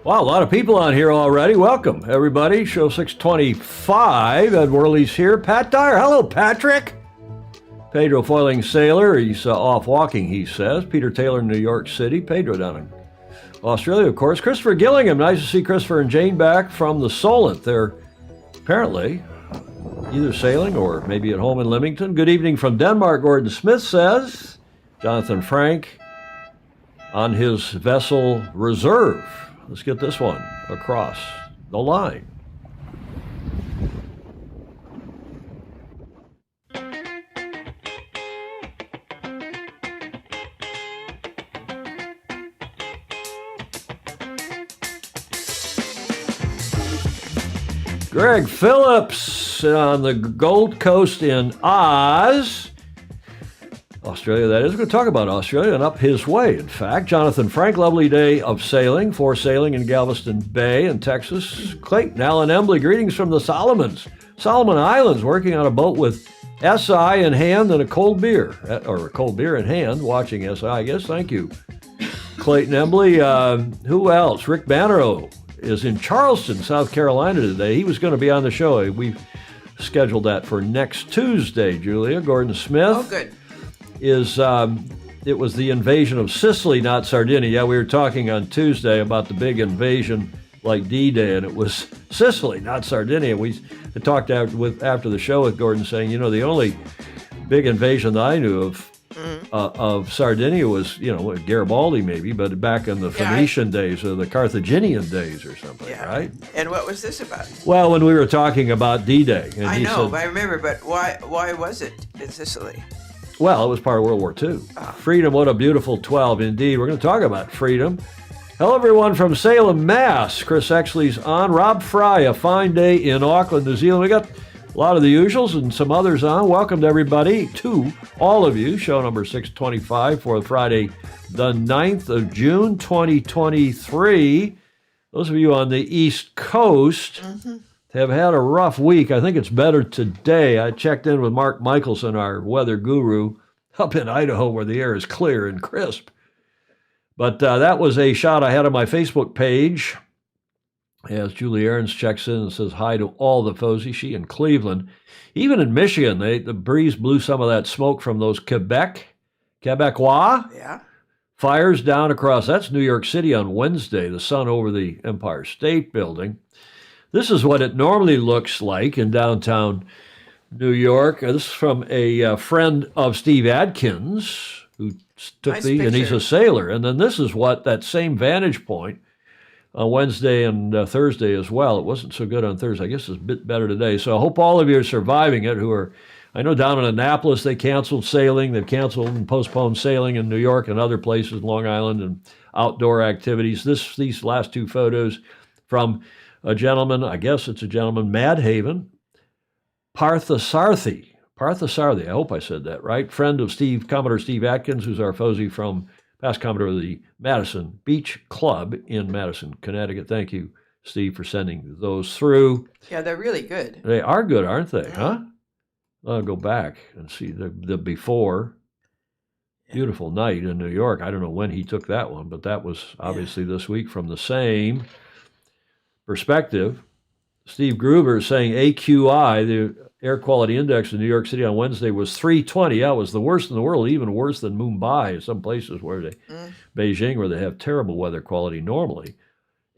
Wow, a lot of people on here already. Welcome, everybody. Show 625. Ed Worley's here. Pat Dyer. Hello, Patrick. Pedro Foiling Sailor. He's off walking, he says. Peter Taylor in New York City. Pedro down in Australia, of course. Christopher Gillingham. Nice to see Christopher and Jane back from the Solent. They're apparently either sailing or maybe at home in Leamington. Good evening from Denmark, Gordon Smith says. Jonathan Frank on his vessel Reserve. Let's get this one across the line. Greg Phillips on the Gold Coast in Oz. Australia, that is. We're going to talk about Australia and up his way, in fact. Jonathan Frank, lovely day of sailing, for sailing in Galveston Bay in Texas. Clayton Allen Embley, greetings from the Solomon Islands, working on a boat with SI in hand and a cold beer in hand, watching SI, I guess. Thank you, Clayton Embley. Who else? Rick Bannerow is in Charleston, South Carolina today. He was going to be on the show. We've scheduled that for next Tuesday, Julia. Gordon Smith. Oh, good. It was the invasion of Sicily, not Sardinia. Yeah, we were talking on Tuesday about the big invasion like D-Day, and it was Sicily, not Sardinia. We talked after the show with Gordon saying, the only big invasion that I knew of Sardinia was, Garibaldi maybe, but back in the Phoenician days or the Carthaginian days or something, right? And what was this about? Well, when we were talking about D-Day. And I know, but I remember, but why was it in Sicily? Well, it was part of World War II. Freedom, what a beautiful 12 indeed. We're going to talk about freedom. Hello, everyone from Salem, Mass. Chris Exley's on. Rob Fry, a fine day in Auckland, New Zealand. We got a lot of the usuals and some others on. Welcome to everybody, to all of you. Show number 625 for Friday, the 9th of June, 2023. Those of you on the East Coast have had a rough week. I think it's better today. I checked in with Mark Michelson, our weather guru, up in Idaho where the air is clear and crisp. But that was a shot I had on my Facebook page as Julie Ahrens checks in and says hi to all the Fozy, she in Cleveland. Even in Michigan, the breeze blew some of that smoke from those Quebecois fires down across. That's New York City on Wednesday, the sun over the Empire State Building. This is what it normally looks like in downtown New York. This is from a friend of Steve Adkins, who took and he's a sailor. And then this is what that same vantage point on Wednesday and Thursday as well. It wasn't so good on Thursday. I guess it's a bit better today. So I hope all of you are surviving it I know down in Annapolis, they canceled sailing. They've canceled and postponed sailing in New York and other places, Long Island, and outdoor activities. These last two photos from a gentleman, I guess it's a gentleman, Madhaven, Parthasarthi, I hope I said that right, friend of Commodore Steve Atkins, who's our Fozy from past Commodore of the Madison Beach Club in Madison, Connecticut. Thank you, Steve, for sending those through. Yeah, they're really good. They are good, aren't they, huh? I'll go back and see the before. Beautiful night in New York. I don't know when he took that one, but that was obviously this week from the same perspective. Steve Gruber is saying AQI, the air quality index in New York City on Wednesday was 320. Yeah, it was the worst in the world, even worse than Mumbai, some places where Beijing, where they have terrible weather quality normally.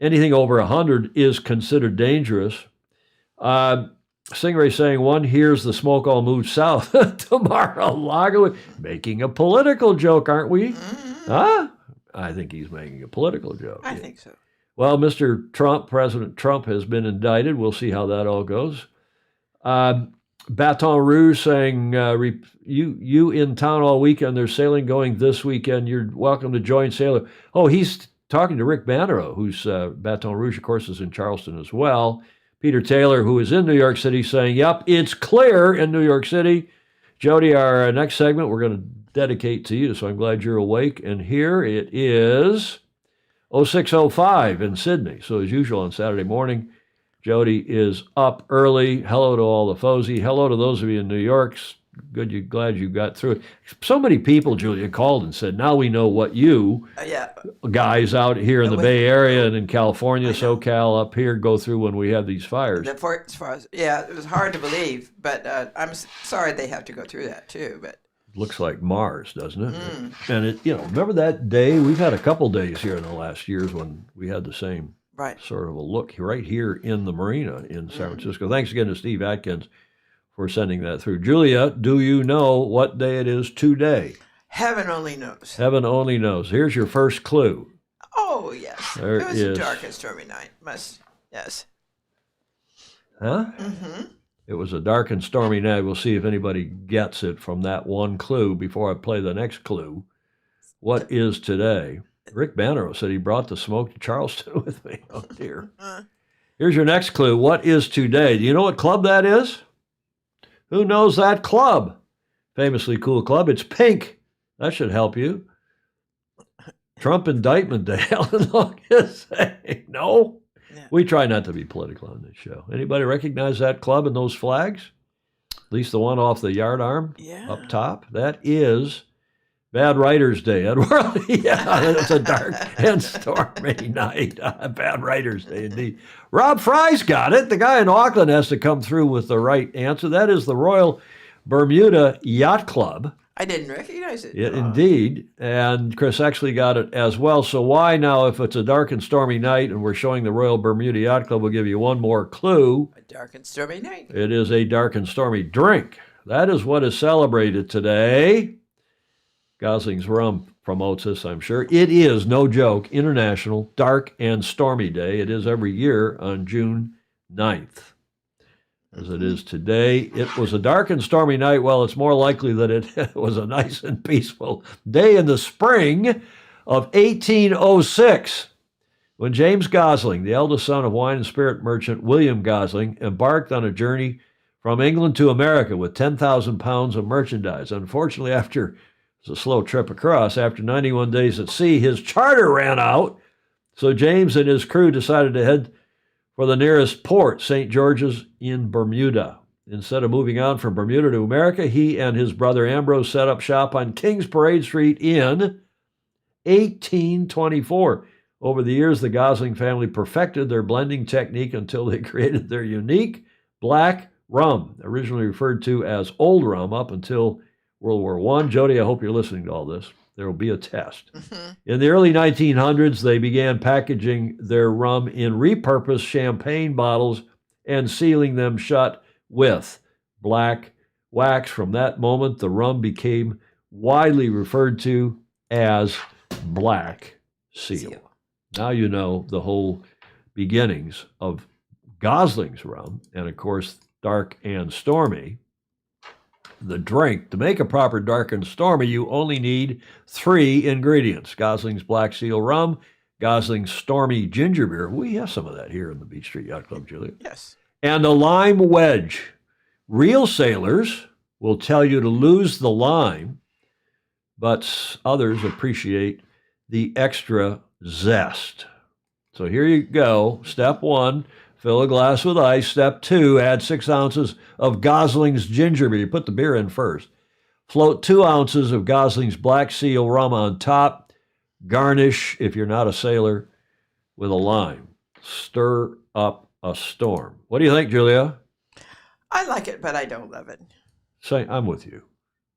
Anything over 100 is considered dangerous. Stingray saying, one hears the smoke all move south to Mar-a-Lago. Making a political joke, aren't we? Huh? I think he's making a political joke. I think so. Well, Mr. Trump, President Trump, has been indicted. We'll see how that all goes. Baton Rouge saying, you in town all weekend. There's sailing going this weekend. You're welcome to join Sailor. Oh, he's talking to Rick Bannerow, who's Baton Rouge, of course, is in Charleston as well. Peter Taylor, who is in New York City, saying, yep, it's clear in New York City. Jody, our next segment, we're going to dedicate to you, so I'm glad you're awake. And here it is 06:05 in Sydney. So as usual on Saturday morning, Jody is up early. Hello to all the Fozy. Hello to those of you in New York. glad you got through it. So many people, Julia, called and said, now we know what you Yeah. guys out here in the Bay Area and in California, I know. SoCal, up here go through when we have these fires. As far as, yeah, it was hard to believe, but I'm sorry they have to go through that too. But Looks like Mars, doesn't it? And it, remember that day? We've had a couple days here in the last years when we had the same right. sort of a look right here in the marina in San Francisco. Thanks again to Steve Atkins for sending that through. Julia, do you know what day it is today? Heaven only knows. Heaven only knows. Here's your first clue. Oh yes, There it was is. a dark and stormy night. Yes. Huh? Mm-hmm. It was a dark and stormy night. We'll see if anybody gets it from that one clue before I play the next clue. What is today? Rick Banner said he brought the smoke to Charleston with me. Oh, dear. Here's your next clue. What is today? Do you know what club that is? Who knows that club? Famously cool club. It's pink. That should help you. Trump indictment day. Ellen Long is saying no. Yeah. We try not to be political on this show. Anybody recognize that club and those flags? At least the one off the yardarm up top. That is Bad Writers Day. Yeah, it's a dark and stormy night. Bad Writers Day, indeed. Rob Fry's got it. The guy in Auckland has to come through with the right answer. That is the Royal Bermuda Yacht Club. I didn't recognize it. Yeah, indeed. And Chris actually got it as well. So why now, if it's a dark and stormy night and we're showing the Royal Bermuda Yacht Club, we'll give you one more clue. A dark and stormy night. It is a dark and stormy drink. That is what is celebrated today. Gosling's Rum promotes this, I'm sure. It is, no joke, International Dark and Stormy Day. It is every year on June 9th. As it is today. It was a dark and stormy night. Well, it's more likely that it was a nice and peaceful day in the spring of 1806 when James Gosling, the eldest son of wine and spirit merchant William Gosling, embarked on a journey from England to America with 10,000 pounds of merchandise. Unfortunately, after it was a slow trip across, after 91 days at sea, his charter ran out. So James and his crew decided to head for the nearest port, St. George's in Bermuda. Instead of moving on from Bermuda to America, he and his brother Ambrose set up shop on King's Parade Street in 1824. Over the years, the Gosling family perfected their blending technique until they created their unique black rum, originally referred to as Old Rum up until World War I. Jody, I hope you're listening to all this. There will be a test. In the early 1900s, they began packaging their rum in repurposed champagne bottles and sealing them shut with black wax. From that moment, the rum became widely referred to as Black Seal. Now you know the whole beginnings of Gosling's rum, and of course, dark and stormy. The drink. To make a proper dark and stormy, you only need 3 ingredients. Gosling's Black Seal rum, Gosling's Stormy ginger beer. We have some of that here in the Beach Street Yacht Club, Julia. Yes. And a lime wedge. Real sailors will tell you to lose the lime, but others appreciate the extra zest. So here you go. Step 1. Fill a glass with ice. Step 2, add 6 ounces of Gosling's ginger beer. Put the beer in first. Float 2 ounces of Gosling's Black Seal rum on top. Garnish, if you're not a sailor, with a lime. Stir up a storm. What do you think, Julia? I like it, but I don't love it. Say, I'm with you.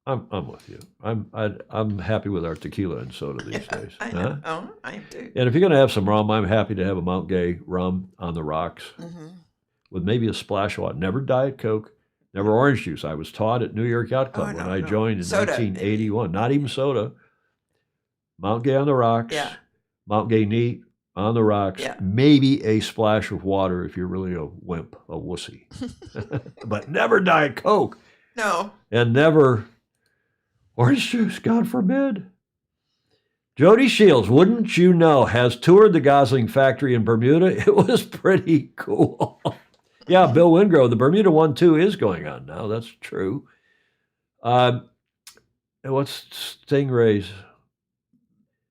I'm with you. I'm happy with our tequila and soda these days. I know. Oh, I am too. And if you're going to have some rum, I'm happy to have a Mount Gay rum on the rocks with maybe a splash of water. Never Diet Coke, never orange juice. I was taught at New York Yacht Club when I joined in Soda, 1981. Not even soda. Mount Gay on the rocks. Yeah. Mount Gay neat on the rocks. Yeah. Maybe a splash of water if you're really a wimp, a wussy. But never Diet Coke. No. And never orange juice, God forbid. Jody Shields, wouldn't you know, has toured the Gosling factory in Bermuda. It was pretty cool. Yeah, Bill Wingrove, the Bermuda 1-2 is going on now. That's true. What's Stingray's?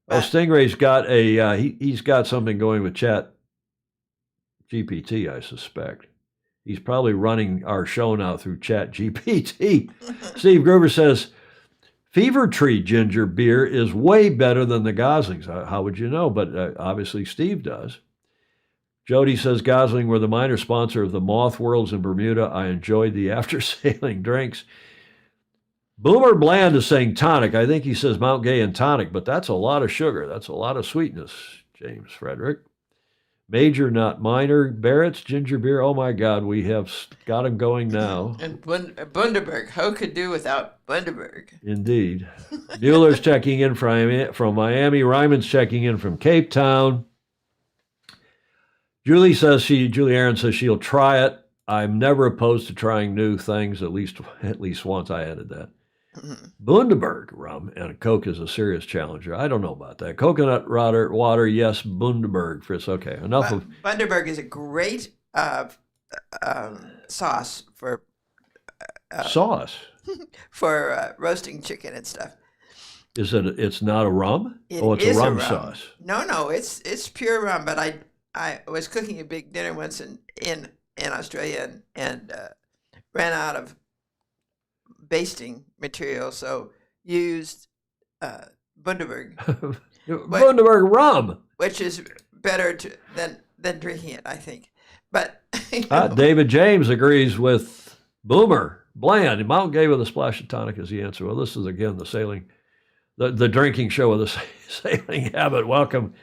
Oh, Stingray's got he's got something going with Chat GPT, I suspect. He's probably running our show now through Chat GPT. Steve Gruber says, Fever Tree ginger beer is way better than the Goslings. How would you know? But obviously Steve does. Jody says, Gosling were the minor sponsor of the Moth Worlds in Bermuda. I enjoyed the after-sailing drinks. Boomer Bland is saying tonic. I think he says Mount Gay and tonic, but that's a lot of sugar. That's a lot of sweetness, James Frederick. Major, not minor. Barrett's ginger beer. Oh, my God. We have got him going now. And Bundaberg. Who could do without Bundaberg? Indeed. Mueller's checking in from Miami. Ryman's checking in from Cape Town. Julie Aaron says she'll try it. I'm never opposed to trying new things, at least once. I added that. Bundaberg rum and a Coke is a serious challenger. I don't know about that. Coconut water, yes. Bundaberg, Fritz. Okay, enough of... Bundaberg is a great sauce for... sauce? For roasting chicken and stuff. Is it? It's not a rum? It's a rum sauce. No, it's pure rum. But I was cooking a big dinner once in Australia and ran out of basting material, so used Bundaberg. Bundaberg rum, which is better than drinking it, I think. But David James agrees with Boomer Bland. Mount Gay with a splash of tonic is the answer. Well, this is again the drinking show with the sailing habit. Welcome.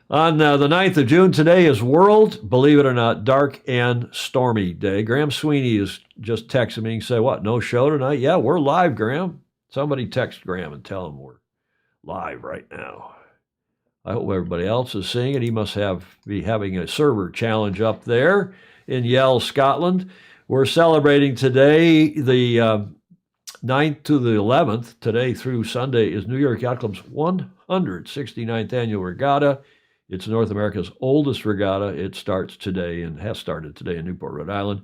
On the 9th of June, today is World, believe it or not, Dark and Stormy Day. Graham Sweeney is just texting me and say, what, no show tonight? Yeah, we're live, Graham. Somebody text Graham and tell him we're live right now. I hope everybody else is seeing it. He must be having a server challenge up there in Yell, Scotland. We're celebrating today, the 9th to the 11th. Today through Sunday is New York Yacht Club's 169th Annual Regatta. It's North America's oldest regatta. It starts today and has started today in Newport, Rhode Island.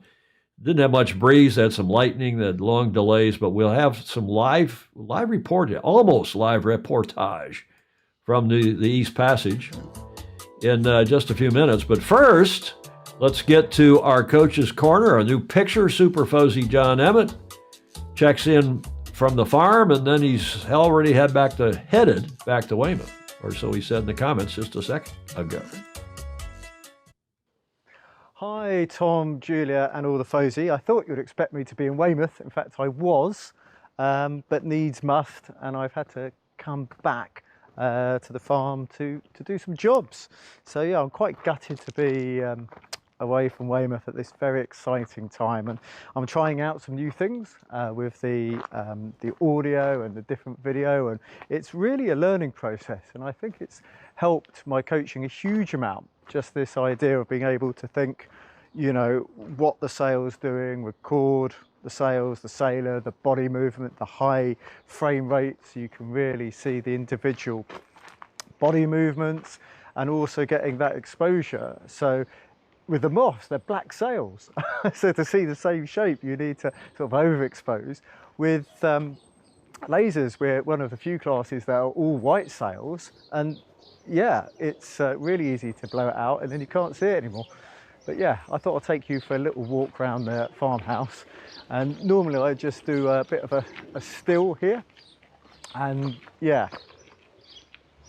Didn't have much breeze, had some lightning, had long delays, but we'll have some live report, almost live reportage from the East Passage in just a few minutes. But first, let's get to our Coach's Corner. Our new picture, Super Fuzzy John Emmett, checks in from the farm, and then he's already headed back to Weymouth. Or so he said in the comments just a second ago. Hi, Tom, Julia, and all the Fosey. I thought you'd expect me to be in Weymouth. In fact, I was, but needs must, and I've had to come back to the farm to do some jobs. So yeah, I'm quite gutted to be away from Weymouth at this very exciting time, and I'm trying out some new things with the audio and the different video, and it's really a learning process, and I think it's helped my coaching a huge amount. Just this idea of being able to think, you know, what the sail's doing, record the sails, the sailor, the body movement, the high frame rates. You can really see the individual body movements and also getting that exposure. So with the moths, they're black sails. So to see the same shape, you need to sort of overexpose. With lasers, we're one of the few classes that are all white sails. And yeah, it's really easy to blow it out and then you can't see it anymore. But yeah, I thought I'd take you for a little walk around the farmhouse. And normally I just do a bit of a still here. And yeah,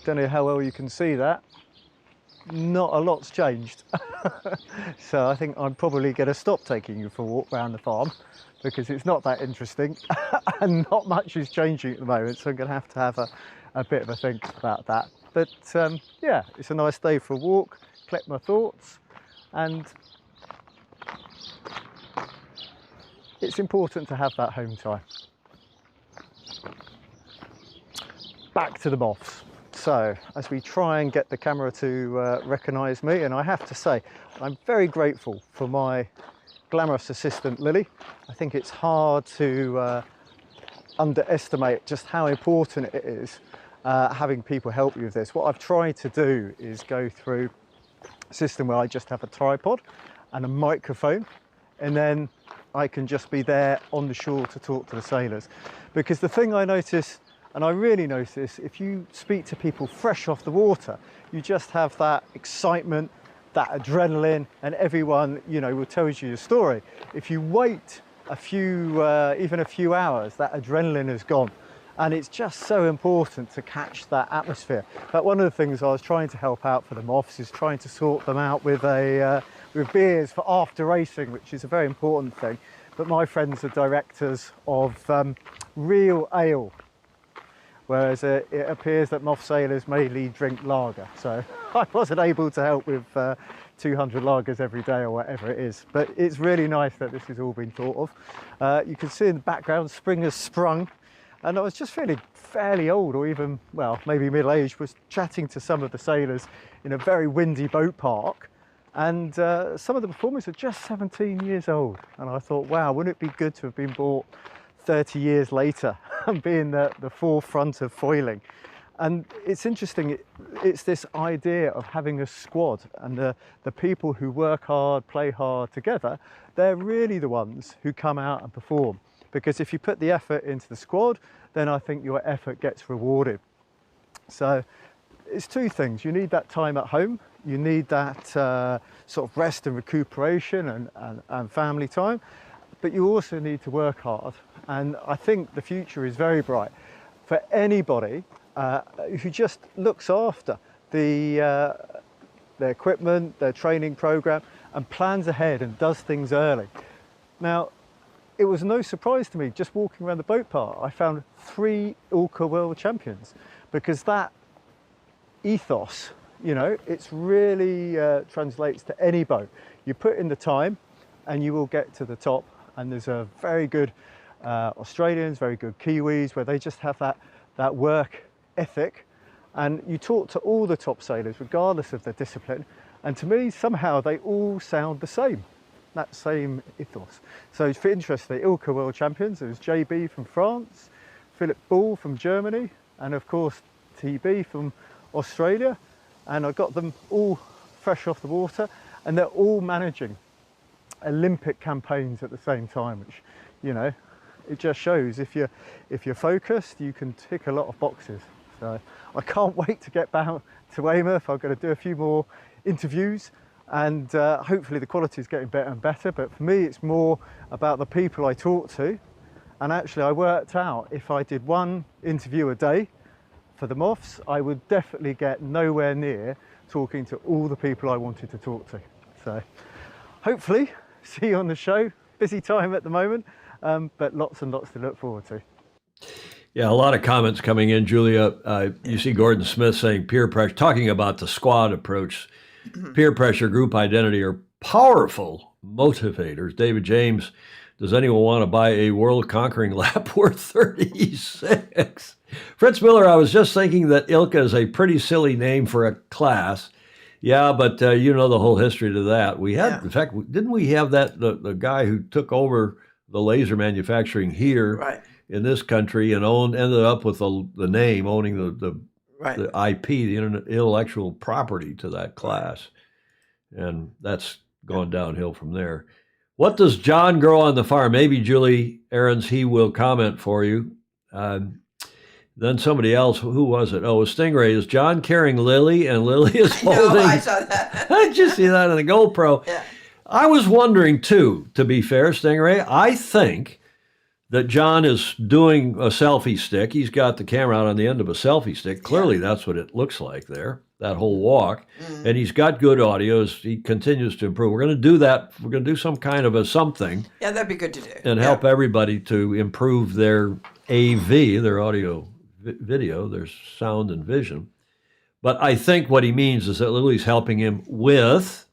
don't know how well you can see that. Not a lot's changed. So I think I'm probably going to stop taking you for a walk around the farm because it's not that interesting and not much is changing at the moment. So I'm going to have a bit of a think about that. But yeah, it's a nice day for a walk, collect my thoughts, and it's important to have that home time. Back to the moths. So as we try and get the camera to recognise me, and I have to say I'm very grateful for my glamorous assistant Lily. I think it's hard to underestimate just how important it is having people help you with this. What I've tried to do is go through a system where I just have a tripod and a microphone, and then I can just be there on the shore to talk to the sailors. Because the thing I notice, and I really notice, if you speak to people fresh off the water, you just have that excitement that adrenaline, and everyone, you know, will tell you your story. If you wait a few, even a few hours, that adrenaline is gone. And it's just so important to catch that atmosphere. But one of the things I was trying to help out for the moths is trying to sort them out with with beers for after racing, which is a very important thing. But my friends are directors of real ale, whereas it appears that moth sailors mainly drink lager. So I wasn't able to help with 200 lagers every day or whatever it is. But it's really nice that this has all been thought of. You can see in the background, spring has sprung. And I was just feeling fairly old, or even, well, maybe middle-aged, was chatting to some of the sailors in a very windy boat park. And some of the performers are just 17 years old. And I thought, wow, wouldn't it be good to have been brought 30 years later and be in the forefront of foiling? And it's interesting, it's this idea of having a squad, and the people who work hard, play hard together, they're really the ones who come out and perform. Because if you put the effort into the squad, then I think your effort gets rewarded. So it's two things. You need that time at home. You need that sort of rest and recuperation and family time. But you also need to work hard. And I think the future is very bright for anybody who just looks after their equipment, their training program, and plans ahead and does things early. Now, it was no surprise to me, just walking around the boat park, I found 3 Ilka World Champions, because that ethos, you know, it's really translates to any boat. You put in the time and you will get to the top. And there's a very good Australians, very good Kiwis, where they just have that work ethic. And you talk to all the top sailors, regardless of their discipline. And to me, somehow they all sound the same. That same ethos. So for interest, the Ilka World Champions, there was JB from France, Philip Ball from Germany, and of course TB from Australia. And I got them all fresh off the water, and they're all managing Olympic campaigns at the same time, which, you know, it just shows if you're focused, you can tick a lot of boxes. So I can't wait to get back to Weymouth. I've got to do a few more interviews, and hopefully the quality is getting better and better. But for me, it's more about the people I talk to. And actually I worked out, if I did 1 interview a day for the moths, I would definitely get nowhere near talking to all the people I wanted to talk to. So hopefully see you on the show. Busy time at the moment, but lots and lots to look forward to. Yeah, a lot of comments coming in, Julia. You see Gordon Smith saying peer pressure, talking about the squad approach. Peer pressure, group identity are powerful motivators. David James, does anyone want to buy a world-conquering lap worth 36? Fritz Miller, I was just thinking that Ilka is a pretty silly name for a class. Yeah, but you know the whole history to that. We had, in fact, didn't we have that, the guy who took over the laser manufacturing here in this country and ended up with the name, owning the IP, the intellectual property to that class. And that's gone downhill from there. What does John grow on the farm? Maybe Julie Ahrens, he will comment for you. Then somebody else, who was it? Oh, it was Stingray. Is John carrying Lily, and Lily is holding? No, I saw that. Did you see that on the GoPro? Yeah. I was wondering too, to be fair, Stingray, I think that John is doing a selfie stick. He's got the camera out on the end of a selfie stick. Clearly, that's what it looks like there, that whole walk. And he's got good audio as he continues to improve. We're going to do that. We're going to do some kind of a something. Yeah, that'd be good to do. And help everybody to improve their AV, their audio, video, their sound and vision. But I think what he means is that Lily's helping him with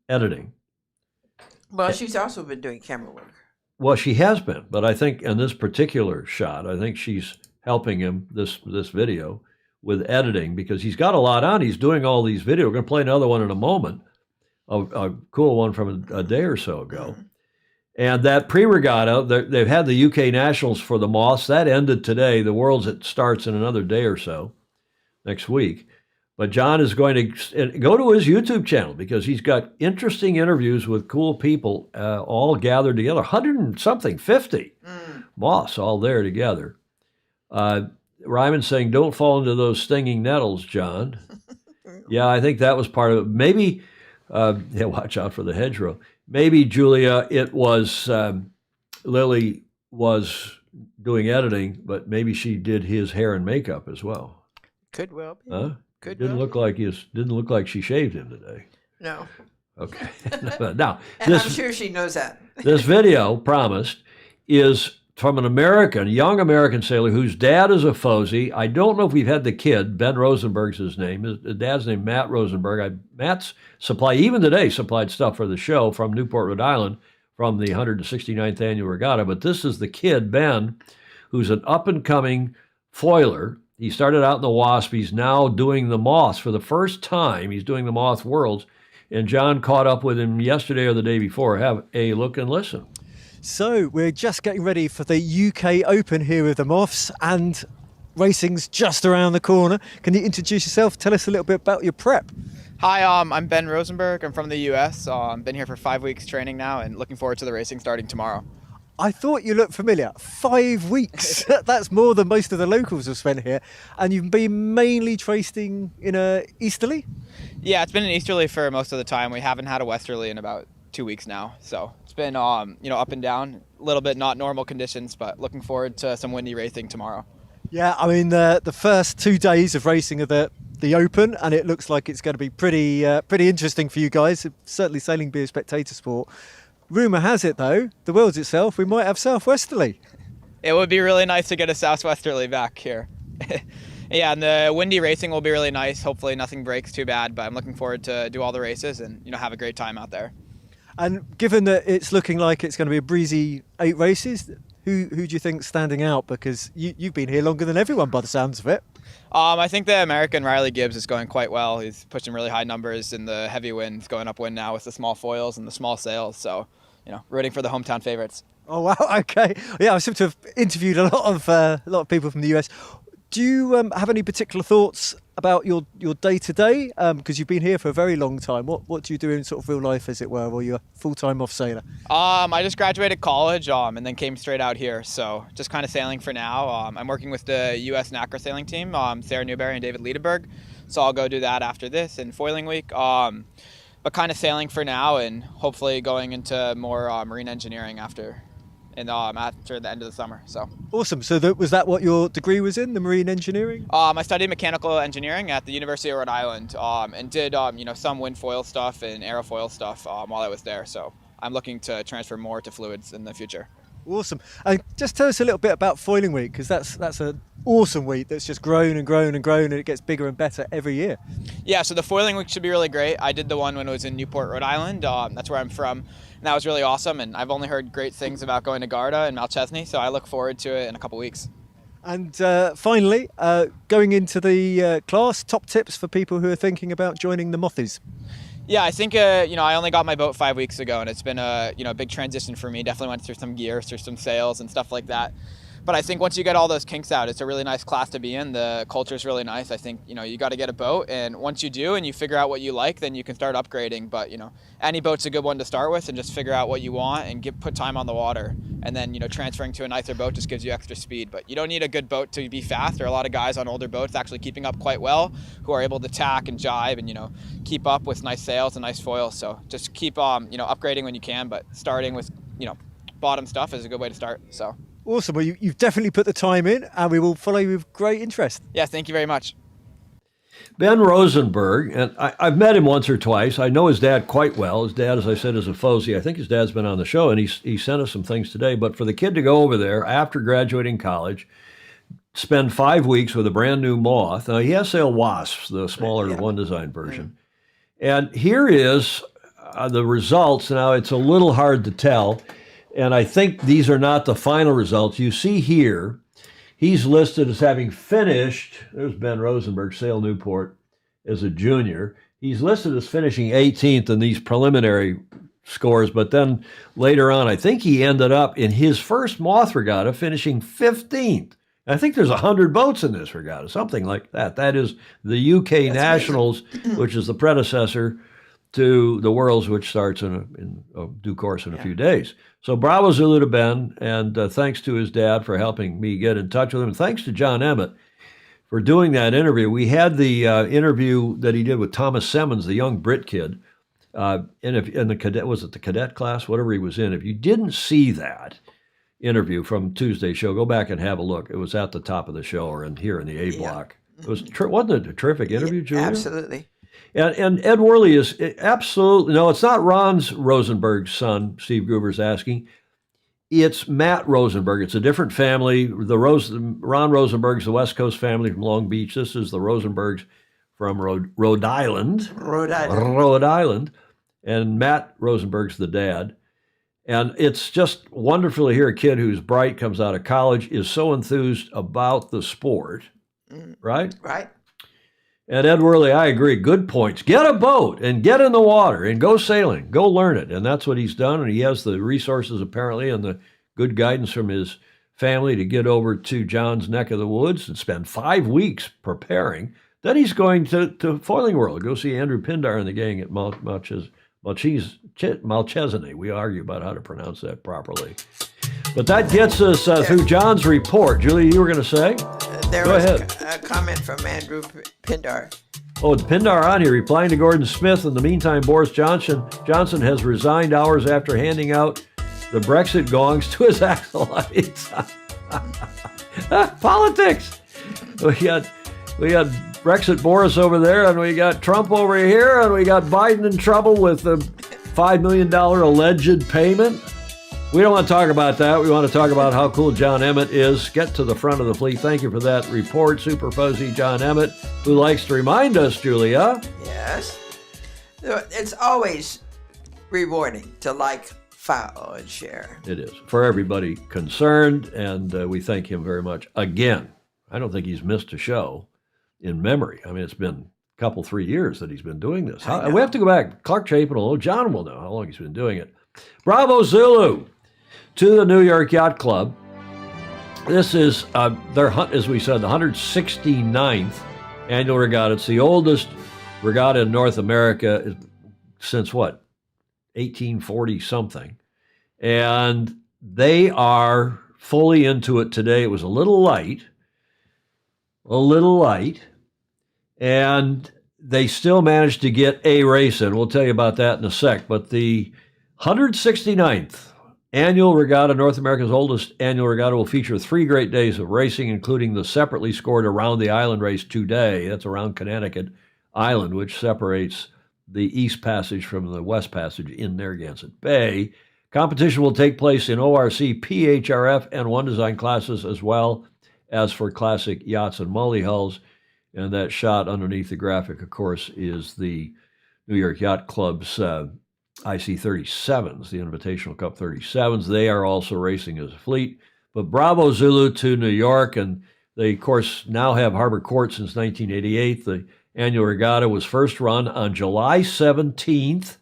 editing. Well, she's also been doing camera work. Well, she has been, but I think in this particular shot, I think she's helping him, this video, with editing, because he's got a lot on. He's doing all these videos. We're going to play another one in a moment, a cool one from a day or so ago. And that pre-regatta, they've had the UK Nationals for the Moths. That ended today. The Worlds, it starts in another day or so, next week. But John is going to go to his YouTube channel, because he's got interesting interviews with cool people all gathered together. 100 and something, 50 moths all there together. Ryman's saying, don't fall into those stinging nettles, John. Yeah, I think that was part of it. Maybe Yeah, watch out for the hedgerow. Maybe, Julia, it was Lily was doing editing, but maybe she did his hair and makeup as well. Could well be. Huh? Could Didn't well look be. like didn't look like she shaved him today. No. Okay. Now, And I'm sure she knows that. this video promised is from an American, young American sailor whose dad is a Fozy. I don't know if we've had the kid. Ben Rosenberg's his name. His dad's name, Matt Rosenberg. Matt's even today, supplied stuff for the show from Newport, Rhode Island, from the 169th Annual Regatta. But this is the kid, Ben, who's an up-and-coming foiler. He started out in the Wasp. He's now doing the Moths for the first time. He's doing the Moth Worlds. And John caught up with him yesterday or the day before. Have a look and listen. So we're just getting ready for the UK Open here with the Moths, and racing's just around the corner. Can you introduce yourself? Tell us a little bit about your prep. Hi, I'm Ben Rosenberg. I'm from the US. I've been here for 5 weeks training now and looking forward to the racing starting tomorrow. I thought you looked familiar. 5 weeks. That's more than most of the locals have spent here. And you've been mainly tracing in a easterly? Yeah, it's been an easterly for most of the time. We haven't had a westerly in about 2 weeks now. So it's been, up and down, a little bit not normal conditions, but looking forward to some windy racing tomorrow. Yeah, I mean, the first 2 days of racing are the Open, and it looks like it's going to be pretty interesting for you guys. Certainly sailing be a spectator sport. Rumour has it, though, the Worlds itself, we might have southwesterly. It would be really nice to get a southwesterly back here. Yeah, and the windy racing will be really nice. Hopefully nothing breaks too bad, but I'm looking forward to do all the races and have a great time out there. And given that it's looking like it's going to be a breezy 8 races, who do you think's standing out? Because you've been here longer than everyone by the sounds of it. I think the American Riley Gibbs is going quite well. He's pushing really high numbers in the heavy wind. He's going upwind now with the small foils and the small sails. So, rooting for the hometown favorites. Oh wow! Okay, yeah, I seem to have interviewed a lot of people from the US. Do you have any particular thoughts about your day to day? Because you've been here for a very long time. What do you do in sort of real life, as it were, or you're a full-time off sailor? I just graduated college and then came straight out here. So just kind of sailing for now. I'm working with the U.S. NACRA sailing team, Sarah Newberry and David Liederberg. So I'll go do that after this in foiling week. But kind of sailing for now and hopefully going into more marine engineering after the end of the summer. So Awesome. So was that what your degree was in, the marine engineering? I studied mechanical engineering at the University of Rhode Island and did some wind foil stuff and aerofoil stuff while I was there. So I'm looking to transfer more to fluids in the future. Awesome. And just tell us a little bit about foiling week, because that's an awesome week that's just grown and grown and grown, and it gets bigger and better every year. Yeah, so the foiling week should be really great. I did the one when it was in Newport, Rhode Island. That's where I'm from. And that was really awesome. And I've only heard great things about going to Garda and Mount Chesney. So I look forward to it in a couple weeks. And finally, going into the class, top tips for people who are thinking about joining the Mothies. Yeah, I think, I only got my boat 5 weeks ago, and it's been a big transition for me. Definitely went through some gear, through some sails and stuff like that. But I think once you get all those kinks out, it's a really nice class to be in. The culture is really nice. I think, you got to get a boat, and once you do and you figure out what you like, then you can start upgrading. But, any boat's a good one to start with, and just figure out what you want and put time on the water. And then, transferring to a nicer boat just gives you extra speed. But you don't need a good boat to be fast. There are a lot of guys on older boats actually keeping up quite well who are able to tack and jibe and, keep up with nice sails and nice foils. So just keep, upgrading when you can, but starting with, bottom stuff is a good way to start. So. Awesome. Well, you've definitely put the time in, and we will follow you with great interest. Yeah, thank you very much. Ben Rosenberg, and I've met him once or twice. I know his dad quite well. His dad, as I said, is a Fozy. I think his dad's been on the show, and he sent us some things today. But for the kid to go over there after graduating college, spend 5 weeks with a brand new Moth. Now, he has sailed Wasps, the smaller one design version. And here is the results. Now, it's a little hard to tell. And I think these are not the final results. You see here, he's listed as having finished, there's Ben Rosenberg, Sail Newport, as a junior. He's listed as finishing 18th in these preliminary scores, but then later on, I think he ended up in his first Moth regatta finishing 15th. I think there's 100 boats in this regatta, something like that. That is the UK Nationals, which is the predecessor to the Worlds, which starts in due course in a few days. So bravo Zulu to Ben, and thanks to his dad for helping me get in touch with him. And thanks to John Emmett for doing that interview. We had the interview that he did with Thomas Semmons, the young Brit kid. And if in the cadet, was it the cadet class, whatever he was in, if you didn't see that interview from Tuesday's show, go back and have a look. It was at the top of the show or here in the A block. It was wasn't it a terrific interview, Julia? Absolutely. And Ed Worley is absolutely, no, it's not Ron Rosenberg's son, Steve Gruber's asking. It's Matt Rosenberg. It's a different family. Ron Rosenberg's the West Coast family from Long Beach. This is the Rosenbergs from Rhode Island. Rhode Island. And Matt Rosenberg's the dad. And it's just wonderful to hear a kid who's bright, comes out of college, is so enthused about the sport, right? Right. And Ed Worley, I agree. Good points. Get a boat and get in the water and go sailing. Go learn it. And that's what he's done. And he has the resources, apparently, and the good guidance from his family to get over to John's neck of the woods and spend 5 weeks preparing. Then he's going to Foiling World, go see Andrew Pindar and the gang at Malchesney. We argue about how to pronounce that properly. But that gets us through John's report. Julie, you were going to say? There Go was ahead. a comment from Andrew Pindar. Oh, Pindar on here, replying to Gordon Smith. In the meantime, Boris Johnson has resigned hours after handing out the Brexit gongs to his acolytes. Politics. We got Brexit Boris over there, and we got Trump over here, and we got Biden in trouble with the $5 million alleged payment. We don't want to talk about that. We want to talk about how cool John Emmett is. Get to the front of the fleet. Thank you for that report, Super Fuzzy John Emmett, who likes to remind us, Julia. Yes. It's always rewarding to like, follow, and share. It is for everybody concerned, and we thank him very much. Again, I don't think he's missed a show in memory. I mean, it's been a couple, 3 years that he's been doing this. We have to go back. Clark Chapin will know. John will know how long he's been doing it. Bravo Zulu to the New York Yacht Club. This is their, as we said, the 169th annual regatta. It's the oldest regatta in North America since what? 1840 something. And they are fully into it today. It was a little light, and they still managed to get a race in. We'll tell you about that in a sec. But the 169th Annual Regatta, North America's oldest annual regatta, will feature 3 great days of racing, including the separately scored Around the Island race today. That's around Connecticut Island, which separates the East Passage from the West Passage in Narragansett Bay. Competition will take place in ORC, PHRF, and One Design classes, as well as for classic yachts and multi-hulls. And that shot underneath the graphic, of course, is the New York Yacht Club's IC 37s, the Invitational Cup 37s. They are also racing as a fleet. But Bravo Zulu to New York, and they, of course, now have Harbor Court since 1988. The annual regatta was first run on July 17th,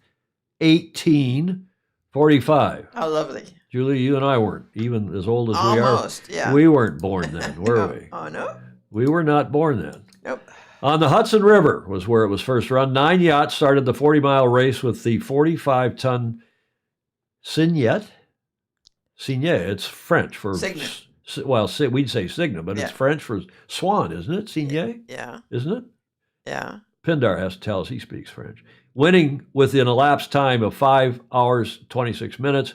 1845. How lovely. Julie, you and I weren't even as old as Almost, we are. yeah. We weren't born then, were we? Oh, no? We were not born then. Nope. On the Hudson River was where it was first run. 9 yachts started the 40-mile race with the 45-ton Signet. It's French for... Signet. Well, we'd say Signet, but it's French for swan, isn't it? Signet? Yeah. Isn't it? Yeah. Pindar has to tell us he speaks French. Winning within a elapsed time of 5 hours, 26 minutes.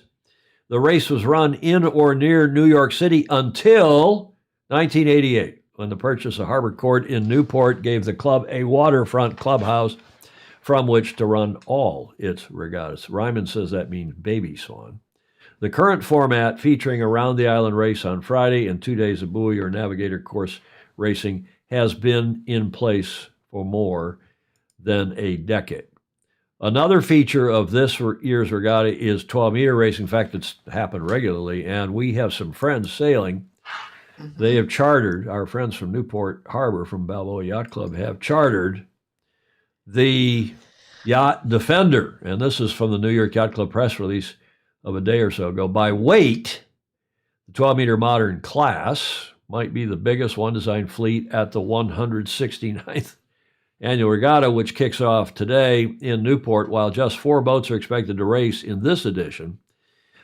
The race was run in or near New York City until 1988. When the purchase of Harbor Court in Newport gave the club a waterfront clubhouse from which to run all its regattas. Ryman says that means baby swan. The current format, featuring Around the Island race on Friday and 2 days of buoy or navigator course racing, has been in place for more than a decade. Another feature of this year's regatta is 12-meter racing. In fact, it's happened regularly, and we have some friends sailing. They have chartered, our friends from Newport Harbor from Balboa Yacht Club have chartered the Yacht Defender. And this is from the New York Yacht Club press release of a day or so ago. By weight, the 12-meter modern class might be the biggest one-design fleet at the 169th Annual Regatta, which kicks off today in Newport. While just 4 boats are expected to race in this edition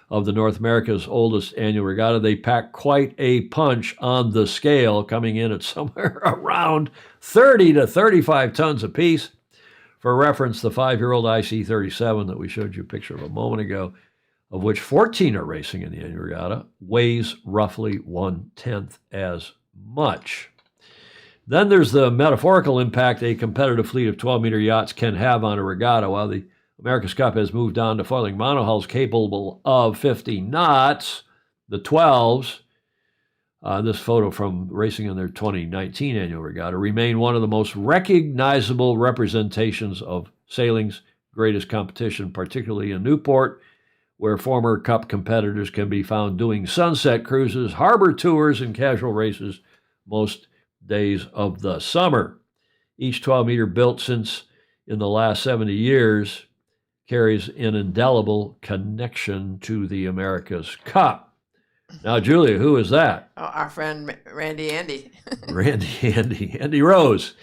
of the North America's oldest annual regatta, they pack quite a punch on the scale, coming in at somewhere around 30 to 35 tons apiece. For reference, the 5-year-old IC-37 that we showed you a picture of a moment ago, of which 14 are racing in the Annual Regatta, weighs roughly 1/10 as much. Then there's the metaphorical impact a competitive fleet of 12-meter yachts can have on a regatta. While the America's Cup has moved on to foiling monohulls capable of 50 knots, the 12s, this photo from racing in their 2019 Annual Regatta, remain one of the most recognizable representations of sailing's greatest competition, particularly in Newport, where former Cup competitors can be found doing sunset cruises, harbor tours, and casual races most days of the summer. Each 12-meter built since in the last 70 years carries an indelible connection to the America's Cup. Now, Julia, who is that? Oh, our friend Randy Andy. Andy Rose,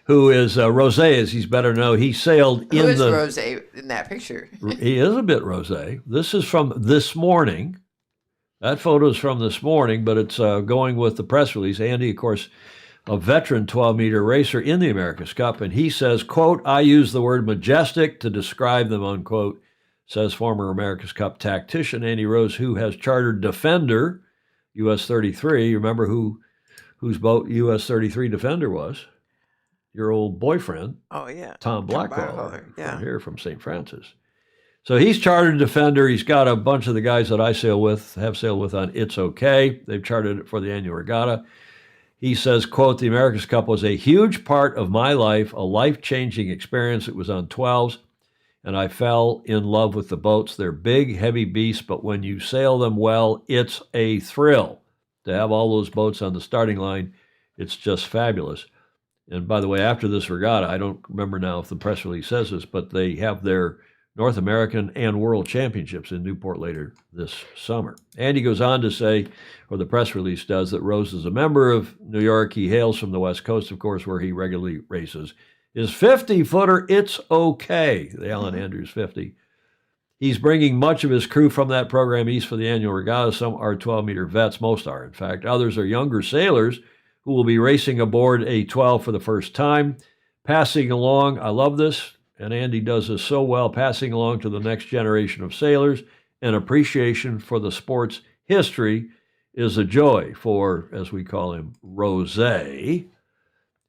wose, as he's better known. He sailed Who is Rose in that picture? He is a bit rosé. This is from this morning. That photo is from this morning, but it's going with the press release. Andy, of course, a veteran 12-meter racer in the America's Cup, and he says, quote, "I use the word majestic to describe them," unquote, says former America's Cup tactician Andy Rose, who has chartered Defender, US 33. You remember whose boat US 33 Defender was? Your old boyfriend. Oh, yeah. Tom Blackwell, yeah. from here, from St. Francis. So he's chartered Defender. He's got a bunch of the guys that I have sailed with on It's Okay. They've chartered it for the Annual Regatta. He says, quote, "The America's Cup was a huge part of my life, a life-changing experience. It was on 12s, and I fell in love with the boats. They're big, heavy beasts, but when you sail them well, it's a thrill. To have all those boats on the starting line, it's just fabulous." And by the way, after this regatta, I don't remember now if the press release says this, but they have their North American and World Championships in Newport later this summer. Andy goes on to say, or the press release does, that Rose is a member of New York. He hails from the West Coast, of course, where he regularly races his 50-footer It's Okay, the Alan Andrews 50. He's bringing much of his crew from that program east for the Annual Regatta. Some are 12-meter vets, most are, in fact. Others are younger sailors who will be racing aboard a 12 for the first time. Passing along, I love this, and Andy does this so well, passing along to the next generation of sailors an appreciation for the sport's history is a joy for, as we call him, Rosé.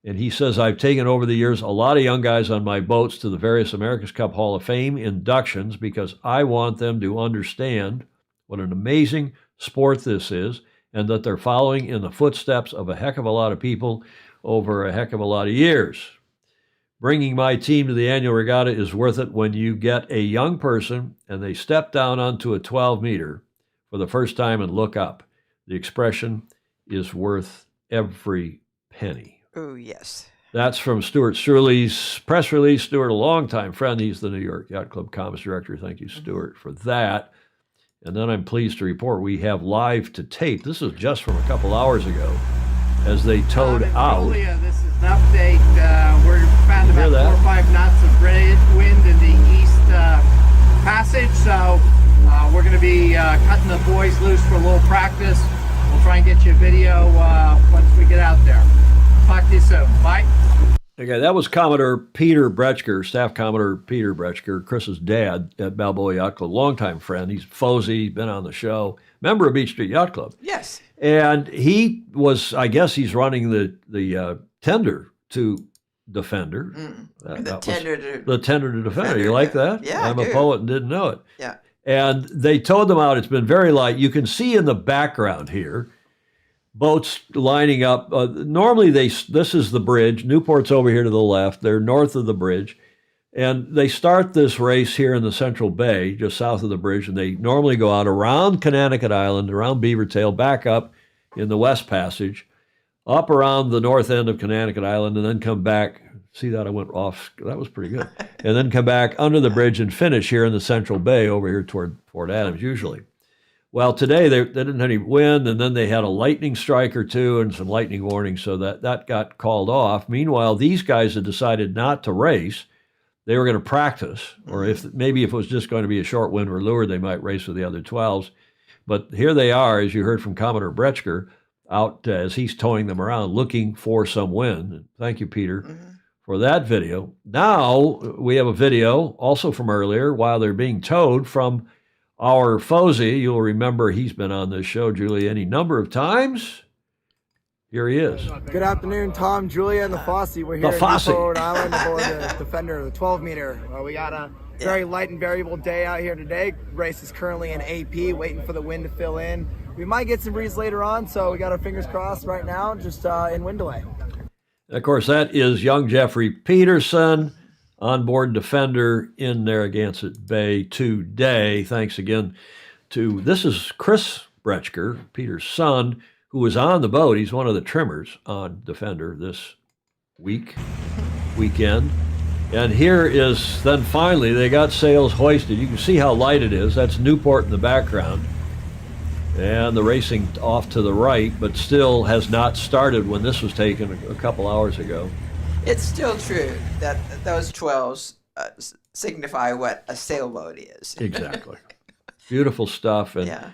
And he says, "I've taken over the years a lot of young guys on my boats to the various America's Cup Hall of Fame inductions because I want them to understand what an amazing sport this is and that they're following in the footsteps of a heck of a lot of people over a heck of a lot of years. Bringing my team to the Annual Regatta is worth it when you get a young person and they step down onto a 12-meter for the first time and look up. The expression is worth every penny." Oh, yes. That's from Stuart Shirley's press release. Stuart, a longtime friend. He's the New York Yacht Club Commerce Director. Thank you, Stuart, for that. And then I'm pleased to report we have live to tape. This is just from a couple hours ago as they towed out. Julia, this is an update. We're found about 4 or 5 knots of wind in the east passage, so we're going to be cutting the boys loose for a little practice. We'll try and get you a video once we get out there. Talk to you soon. Bye. Okay, that was Commodore Peter Bretschker, Staff Commodore Peter Bretschker, Chris's dad at Balboa Yacht Club, longtime friend. He's Fozy, been on the show, member of Beach Street Yacht Club. Yes. And he was, I guess he's running the tender to Defender. The tender to Defender. You like that? Yeah, I'm I a do. poet and didn't know it. Yeah. And they towed them out. It's been very light. You can see in the background here boats lining up. Normally, this is the bridge. Newport's over here to the left. They're north of the bridge. And they start this race here in the Central Bay, just south of the bridge, and they normally go out around Connecticut Island, around Beavertail, back up in the West Passage, up around the north end of Connecticut Island, and then come back. See that? I went off. That was pretty good. And then come back under the bridge and finish here in the Central Bay over here toward Fort Adams, usually. Well, today they didn't have any wind, and then they had a lightning strike or two and some lightning warnings, so that got called off. Meanwhile, these guys had decided not to race. They were going to practice, or if it was just going to be a short wind or lure, they might race with the other 12s. But here they are, as you heard from Commodore Bretschker, out as he's towing them around looking for some wind. And thank you, Peter, for that video. Now we have a video also from earlier while they're being towed from our Fosey. You'll remember he's been on this show, Julie, any number of times. Here he is. Good afternoon, Tom, Julia, and the Fosse. We're here at Newport, Rhode Island aboard the Defender, the 12-meter. We got a very light and variable day out here today. Race is currently in AP, waiting for the wind to fill in. We might get some breeze later on, so we got our fingers crossed right now, just in wind delay. Of course, that is young Jeffrey Peterson, onboard Defender in Narragansett Bay today. Thanks again to, this is Chris Bretschker, Peter's son, who was on the boat. He's one of the trimmers on Defender this weekend. And here is, then finally, they got sails hoisted. You can see how light it is. That's Newport in the background. And the racing off to the right, but still has not started when this was taken a couple hours ago. It's still true that those 12s signify what a sailboat is. Exactly. Beautiful stuff. And, Yeah.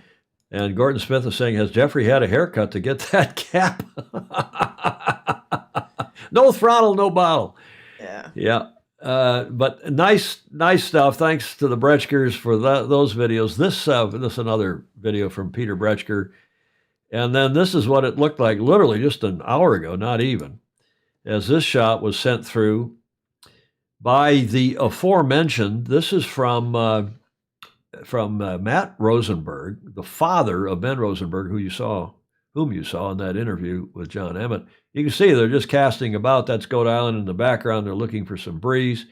and Gordon Smith is saying, has Jeffrey had a haircut to get that cap? No throttle, no bottle. Yeah. Yeah. But nice stuff. Thanks to the Bretschkers for those videos. This another video from Peter Bretschker. And then this is what it looked like literally just an hour ago, not even, as this shot was sent through by the aforementioned. This is from Matt Rosenberg, the father of Ben Rosenberg, whom you saw in that interview with John Emmett. You can see they're just casting about. That's Goat Island in the background. They're looking for some breeze.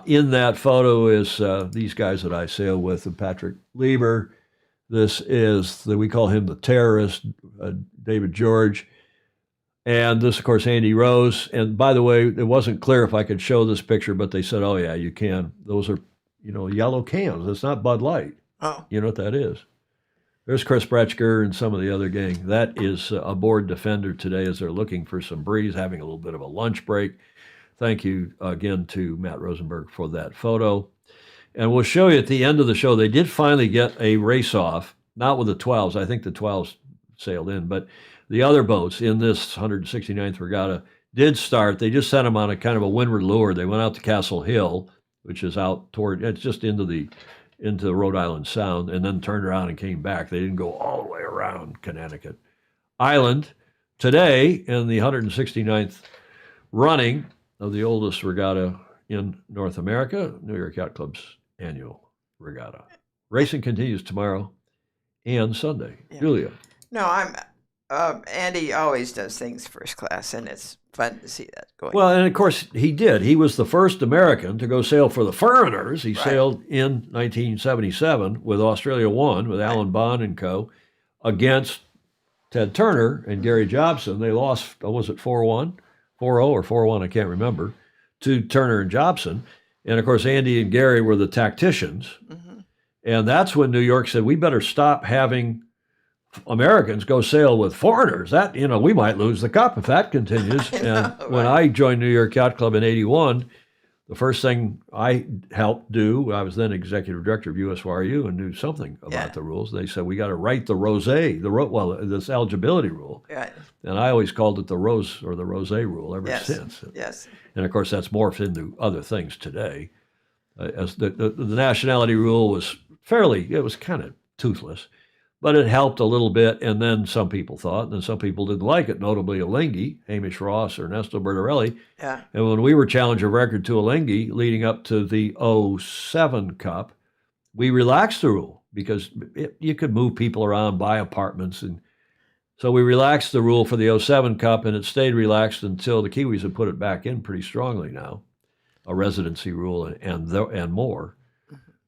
In that photo is these guys that I sail with, and Patrick Lieber. This is, we call him the terrorist, David George. And this, of course, Andy Rose. And by the way, it wasn't clear if I could show this picture, but they said, oh, yeah, you can. Those are, yellow cans. It's not Bud Light. Oh. You know what that is? There's Chris Bretschker and some of the other gang. That is aboard Defender today as they're looking for some breeze, having a little bit of a lunch break. Thank you again to Matt Rosenberg for that photo. And we'll show you at the end of the show, they did finally get a race off, not with the 12s. I think the 12s sailed in, but the other boats in this 169th Regatta did start. They just sent them on a kind of a windward lure. They went out to Castle Hill, which is out toward, it's just into the Rhode Island Sound, and then turned around and came back. They didn't go all the way around Connecticut Island. Today, in the 169th running of the oldest regatta in North America, New York Yacht Club's Annual Regatta. Racing continues tomorrow and Sunday. Yeah. Julia. No, Andy always does things first class, and it's fun to see that going. Well, and of course he did. He was the first American to go sail for the Foreigners. He sailed in 1977 with Australia One, with Alan Bond and co. against Ted Turner and Gary Jobson. They lost, was it 4-1? 4-0 or 4-1, I can't remember, to Turner and Jobson. And of course, Andy and Gary were the tacticians. Mm-hmm. And that's when New York said, we better stop having Americans go sail with foreigners. That, we might lose the cup if that continues. When I joined New York Yacht Club in 81, the first thing I helped do, I was then executive director of USYRU and knew something about the rules. They said, we got to write the this eligibility rule. Right. And I always called it the Rose or the Rosé rule ever since. Yes. And of course, that's morphed into other things today. As the nationality rule was it was kind of toothless. But it helped a little bit, and then some people thought, and then some people didn't like it, notably Alinghi, Hamish Ross, or Ernesto Bertarelli. Yeah. And when we were challenger of record to Alinghi leading up to the 07 Cup, we relaxed the rule because you could move people around, buy apartments. And so we relaxed the rule for the 07 Cup, and it stayed relaxed until the Kiwis have put it back in pretty strongly now, a residency rule and more.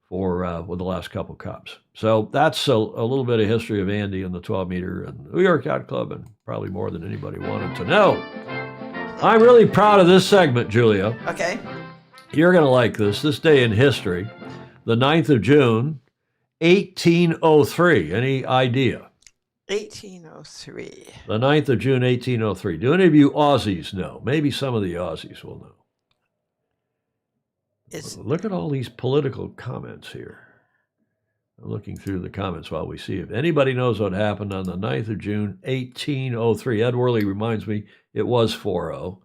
For with the last couple cups. So that's a little bit of history of Andy and the 12-meter and New York Yacht Club, and probably more than anybody wanted to know. I'm really proud of this segment, Julia. Okay. You're going to like this. This day in history, the 9th of June, 1803. Any idea? 1803. The 9th of June, 1803. Do any of you Aussies know? Maybe some of the Aussies will know. Look at all these political comments here. I'm looking through the comments while we see if anybody knows what happened on the 9th of June, 1803. Ed Worley reminds me it was 4-0.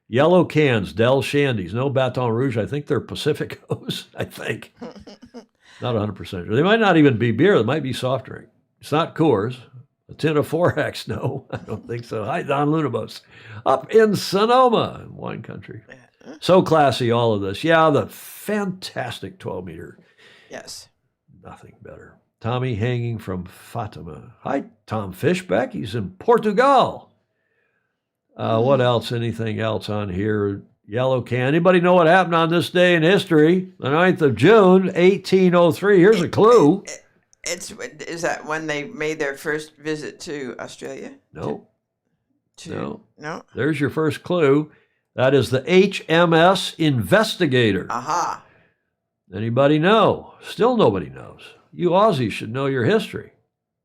Yellow cans, Del Shandy's, no Baton Rouge. I think they're Pacificos, I think. Not 100% sure. They might not even be beer. They might be soft drink. It's not Coors. A tin of 4X, no, I don't think so. Hi, Don Lunabos. Up in Sonoma, wine country. So classy, all of this. Yeah, the fantastic 12-meter. Yes. Nothing better. Tommy hanging from Fatima. Hi, Tom Fishbeck. He's in Portugal. What else? Anything else on here? Yellow can. Anybody know what happened on this day in history? The 9th of June, 1803. Here's a clue. Is that when they made their first visit to Australia? No. No. There's your first clue. That is the HMS Investigator. Aha. Anybody know? Still nobody knows. You Aussies should know your history.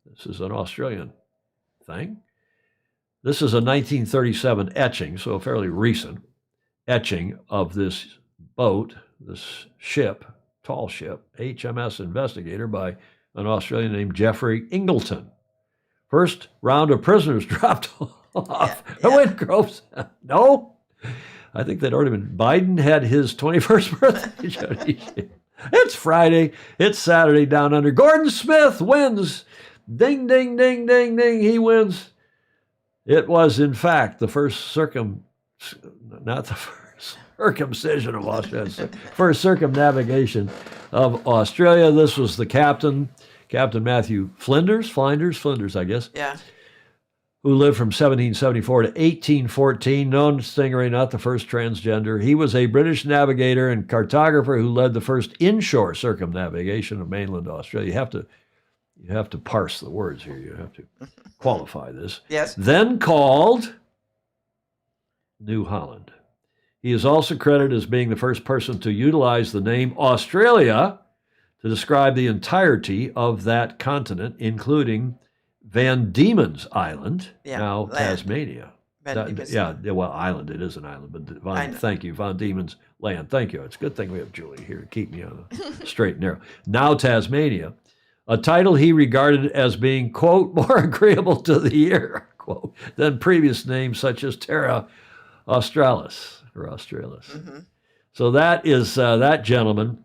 This is an Australian thing. This is a 1937 etching, so fairly recent etching of this boat, this ship, tall ship, HMS Investigator, by an Australian named Geoffrey Ingleton. First round of prisoners dropped off. Yeah. Wingroves. No? I think they'd already been. Biden had his 21st birthday. It's Friday. It's Saturday down under. Gordon Smith wins. Ding, ding, ding, ding, ding. He wins. It was, in fact, the first circumcision of Australia, first circumnavigation of Australia. This was the Captain Matthew Flinders, I guess. Yeah. Who lived from 1774 to 1814, known as Stingray, not the first transgender. He was a British navigator and cartographer who led the first inshore circumnavigation of mainland Australia. You have to parse the words here. You have to qualify this. Yes. Then called New Holland. He is also credited as being the first person to utilize the name Australia to describe the entirety of that continent, including Van Diemen's Island, now land. Tasmania. Island, it is an island, but thank you, Van Diemen's Land. Thank you. It's a good thing we have Julie here to keep me on the straight and narrow. Now Tasmania, a title he regarded as being, quote, more agreeable to the ear, quote, than previous names such as Terra Australis, or Australis. Mm-hmm. So that is that gentleman.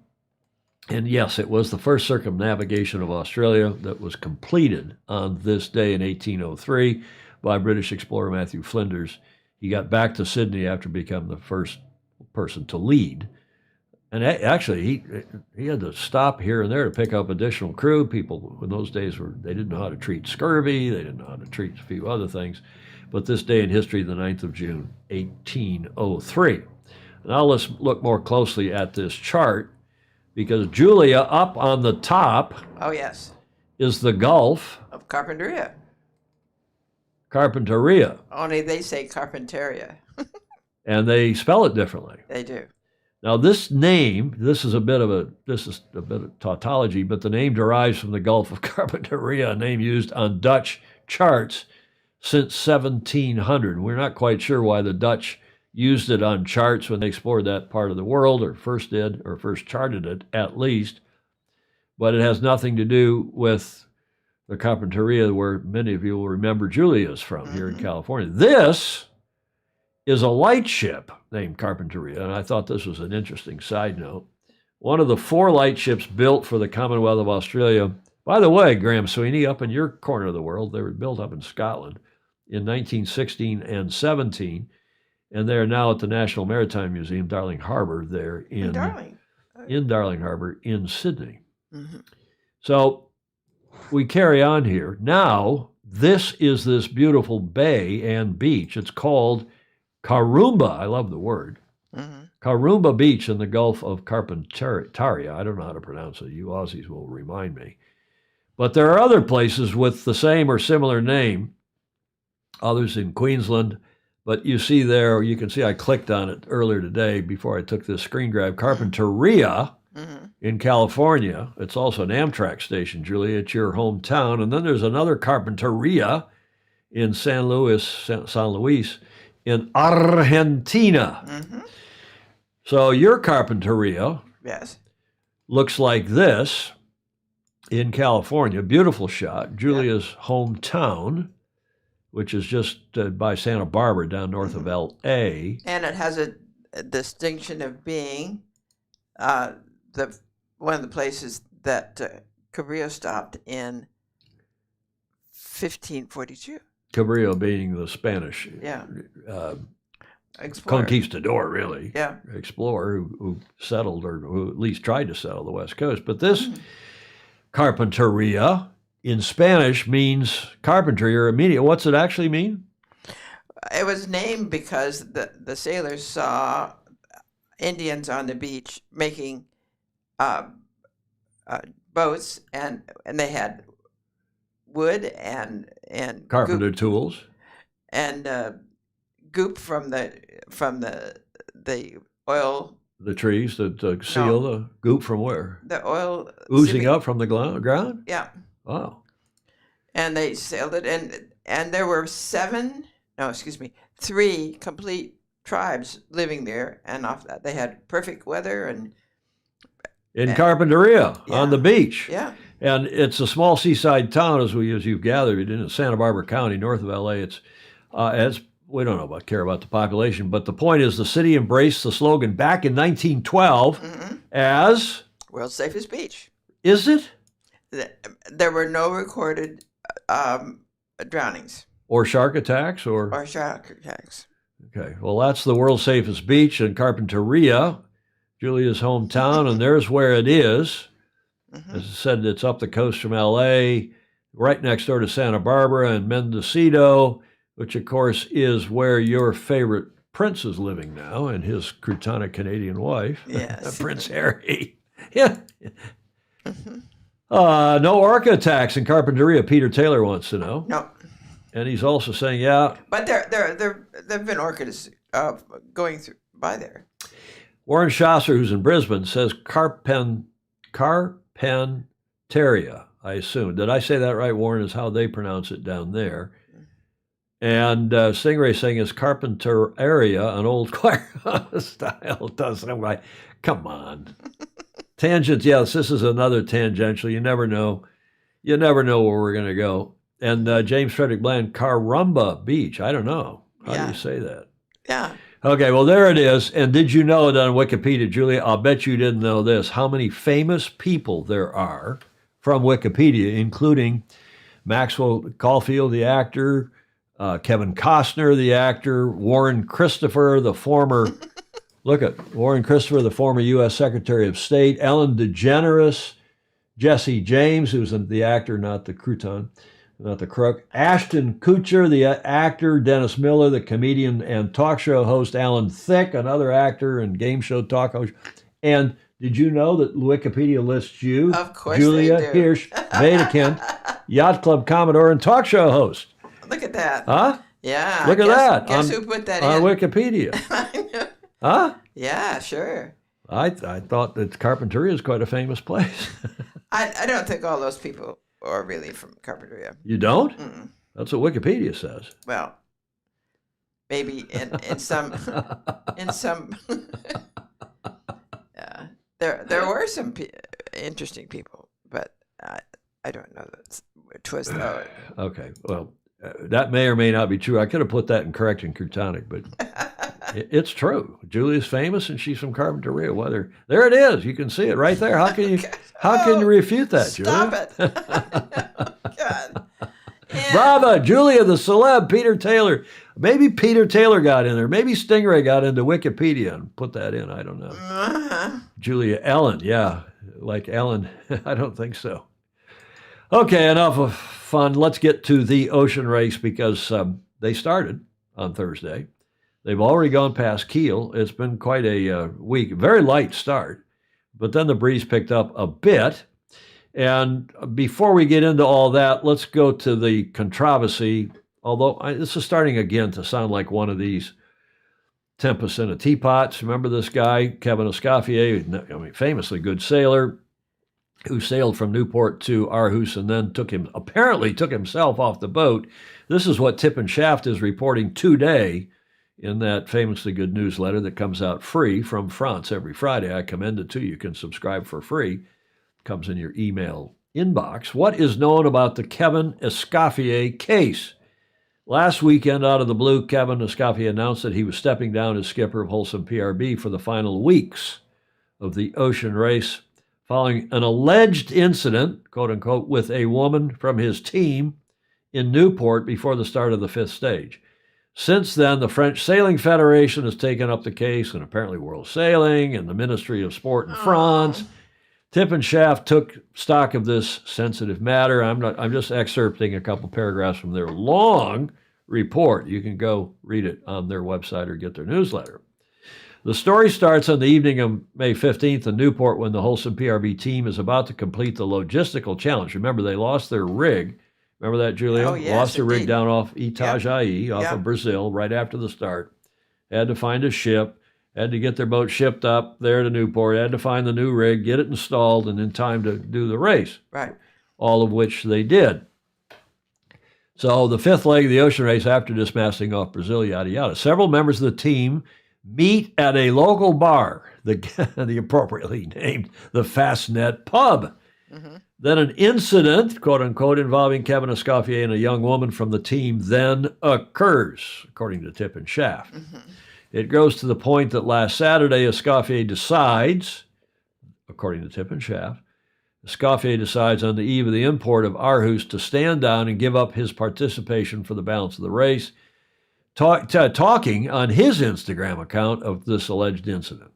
And yes, it was the first circumnavigation of Australia that was completed on this day in 1803 by British explorer Matthew Flinders. He got back to Sydney after becoming the first person to lead. And actually, he had to stop here and there to pick up additional crew. People in those days, they didn't know how to treat scurvy. They didn't know how to treat a few other things. But this day in history, the 9th of June, 1803. Now let's look more closely at this chart, because Julia, up on the top, oh yes, is the Gulf of Carpinteria. Carpinteria. Only they say Carpinteria. And they spell it differently. They do. Now this name, this is a bit of tautology, but the name derives from the Gulf of Carpinteria, a name used on Dutch charts since 1700. We're not quite sure why the Dutch used it on charts when they explored that part of the world, or first charted it at least, but it has nothing to do with the Carpinteria where many of you will remember Julia is from, here in California. This is a lightship named Carpinteria, and I thought this was an interesting side note. One of the 4 lightships built for the Commonwealth of Australia. By the way, Graham Sweeney, up in your corner of the world, they were built up in Scotland in 1916 and 17. And they are now at the National Maritime Museum, Darling Harbour, there in Darling Harbour in Sydney. Mm-hmm. So we carry on here. Now, this is this beautiful bay and beach. It's called Karumba. I love the word. Mm-hmm. Karumba Beach in the Gulf of Carpinteria. I don't know how to pronounce it. You Aussies will remind me. But there are other places with the same or similar name, others in Queensland. But you see there, you can see I clicked on it earlier today before I took this screen grab, Carpinteria in California. It's also an Amtrak station, Julia. It's your hometown. And then there's another Carpinteria in San Luis in Argentina. Mm-hmm. So your Carpinteria looks like this in California. Beautiful shot. Julia's hometown, which is just by Santa Barbara down north of L.A. And it has a distinction of being one of the places that Cabrillo stopped in 1542. Cabrillo being the Spanish conquistador, really. Yeah. Explorer who settled, or who at least tried to settle the West Coast. But this Carpinteria in Spanish means carpentry or immediate. What's it actually mean? It was named because the sailors saw Indians on the beach making boats, and they had wood and Carpenter goop, tools and goop from the oil. The trees that seal the goop from where? The oil oozing up from the ground? Yeah. Wow. And they sailed it, and there were 3 complete tribes living there, and off that they had perfect weather in Carpinteria on the beach. Yeah. And it's a small seaside town, as you've gathered, in Santa Barbara County, north of L.A. It's we don't care about the population, but the point is the city embraced the slogan back in 1912 as world's safest beach. Is it? There were no recorded drownings or shark attacks or shark attacks. Okay, well, that's the world's safest beach in Carpinteria, Julia's hometown, and there's where it is. As I said, it's up the coast from L.A., right next door to Santa Barbara and Mendocino, which, of course, is where your favorite prince is living now and his croutonic Canadian wife, yes. Prince Harry. Yeah. No orca attacks in Carpinteria, Peter Taylor wants to know. No. And he's also saying, yeah. But there've been orcas going by there. Warren Schasser, who's in Brisbane, says Carpinteria, I assume. Did I say that right, Warren, is how they pronounce it down there. And Stingray saying is Carpenter area, an old choir style. Doesn't right? Come on. Tangents, yes, this is another tangential. You never know. You never know where we're going to go. And James Frederick Bland, Carumba Beach. I don't know. How do you say that? Yeah. Okay, well, there it is. And did you know it on Wikipedia, Julia? I'll bet you didn't know this. How many famous people there are from Wikipedia, including Maxwell Caulfield, the actor, Kevin Costner, the actor, Warren Christopher, the former, Warren Christopher, the former U.S. Secretary of State, Ellen DeGeneres, Jesse James, who's the actor, not the crouton, not the crook, Ashton Kutcher, the actor, Dennis Miller, the comedian and talk show host, Alan Thicke, another actor and game show talk host. And did you know that Wikipedia lists you, of course Julia they do. Hirsch, Wedekind, Yacht Club Commodore, and talk show host? Look at that. Huh? Yeah. Look at that. Guess who put that on in? Wikipedia. Huh? Yeah, sure. I thought that Carpinteria is quite a famous place. I don't think all those people are really from Carpinteria. You don't? Mm-mm. That's what Wikipedia says. Well, maybe in some yeah, there were some interesting people, but I don't know that it was. Okay, well, that may or may not be true. I could have put that in correct and croutonic, but it's true. Julia's famous, and she's from Carpinteria. Whether there it is, you can see it right there. How can you refute that, Julia? Stop it! God. Yeah. Bravo, Julia, the celeb, Peter Taylor. Maybe Peter Taylor got in there. Maybe Stingray got into Wikipedia and put that in. I don't know. Julia Ellen, yeah, like Ellen. I don't think so. Okay, enough of fun. Let's get to the ocean race because they started on Thursday. They've already gone past Kiel. It's been quite a week. Very light start, but then the breeze picked up a bit. And before we get into all that, let's go to the controversy, although this is starting again to sound like one of these tempests in a teapot. Remember this guy, Kevin Escoffier, famously good sailor, who sailed from Newport to Aarhus and then apparently took himself off the boat. This is what Tip and Shaft is reporting today in that famously good newsletter that comes out free from France every Friday. I commend it to you. You can subscribe for free. Comes in your email inbox. What is known about the Kevin Escoffier case? Last weekend, out of the blue, Kevin Escoffier announced that he was stepping down as skipper of Wholesome PRB for the final weeks of the ocean race, following an alleged incident, quote unquote, with a woman from his team in Newport before the start of the 5th stage. Since then, the French Sailing Federation has taken up the case, and apparently World Sailing and the Ministry of Sport in France. Tip and Shaft took stock of this sensitive matter. I'm just excerpting a couple paragraphs from their long report. You can go read it on their website or get their newsletter. The story starts on the evening of May 15th in Newport when the Wholesome PRB team is about to complete the logistical challenge. Remember, they lost their rig. Remember that, Julia? Oh, yes, lost their rig indeed. down off Itajaí, off of Brazil, right after the start. Had to find a ship. Had to get their boat shipped up there to Newport. Had to find the new rig, get it installed, and in time to do the race. Right. All of which they did. So the 5th leg of the ocean race, after dismasting off Brazil, yada, yada. Several members of the team meet at a local bar, the appropriately named the Fastnet Pub. Mm-hmm. Then an incident, quote unquote, involving Kevin Escoffier and a young woman from the team then occurs, according to Tip and Shaft. Mm-hmm. It goes to the point that last Saturday, Escoffier decides, according to Tip and Shaft, Escoffier decides on the eve of the import of Aarhus to stand down and give up his participation for the balance of the race, talking on his Instagram account of this alleged incident.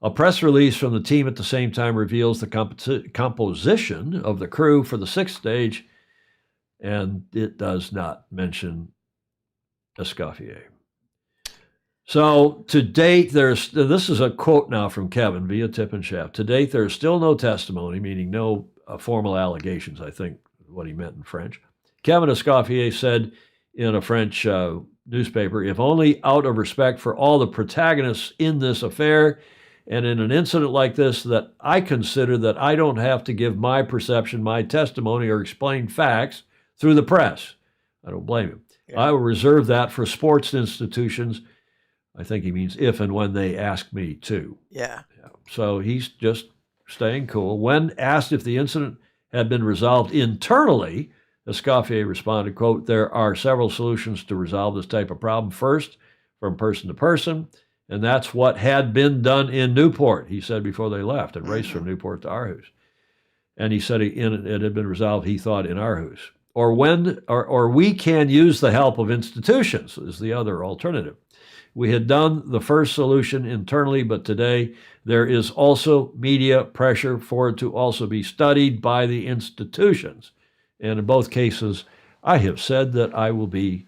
A press release from the team at the same time reveals the composition of the crew for the 6th stage, and it does not mention Escoffier. So to date, this is a quote now from Kevin via Tip and Shaft. To date, there's still no testimony, meaning no formal allegations, I think what he meant in French. Kevin Escoffier said in a French newspaper, if only out of respect for all the protagonists in this affair, and in an incident like this, that I consider that I don't have to give my perception, my testimony, or explain facts through the press. I don't blame him. Yeah. I will reserve that for sports institutions. I think he means if and when they ask me to. Yeah. So he's just staying cool. When asked if the incident had been resolved internally, Escoffier responded, quote, there are several solutions to resolve this type of problem. First, from person to person, and that's what had been done in Newport, he said before they left and raced from Newport to Aarhus. And he said it had been resolved, he thought, in Aarhus. Or we can use the help of institutions is the other alternative. We had done the first solution internally, but today there is also media pressure for it to also be studied by the institutions. And in both cases, I have said that I will be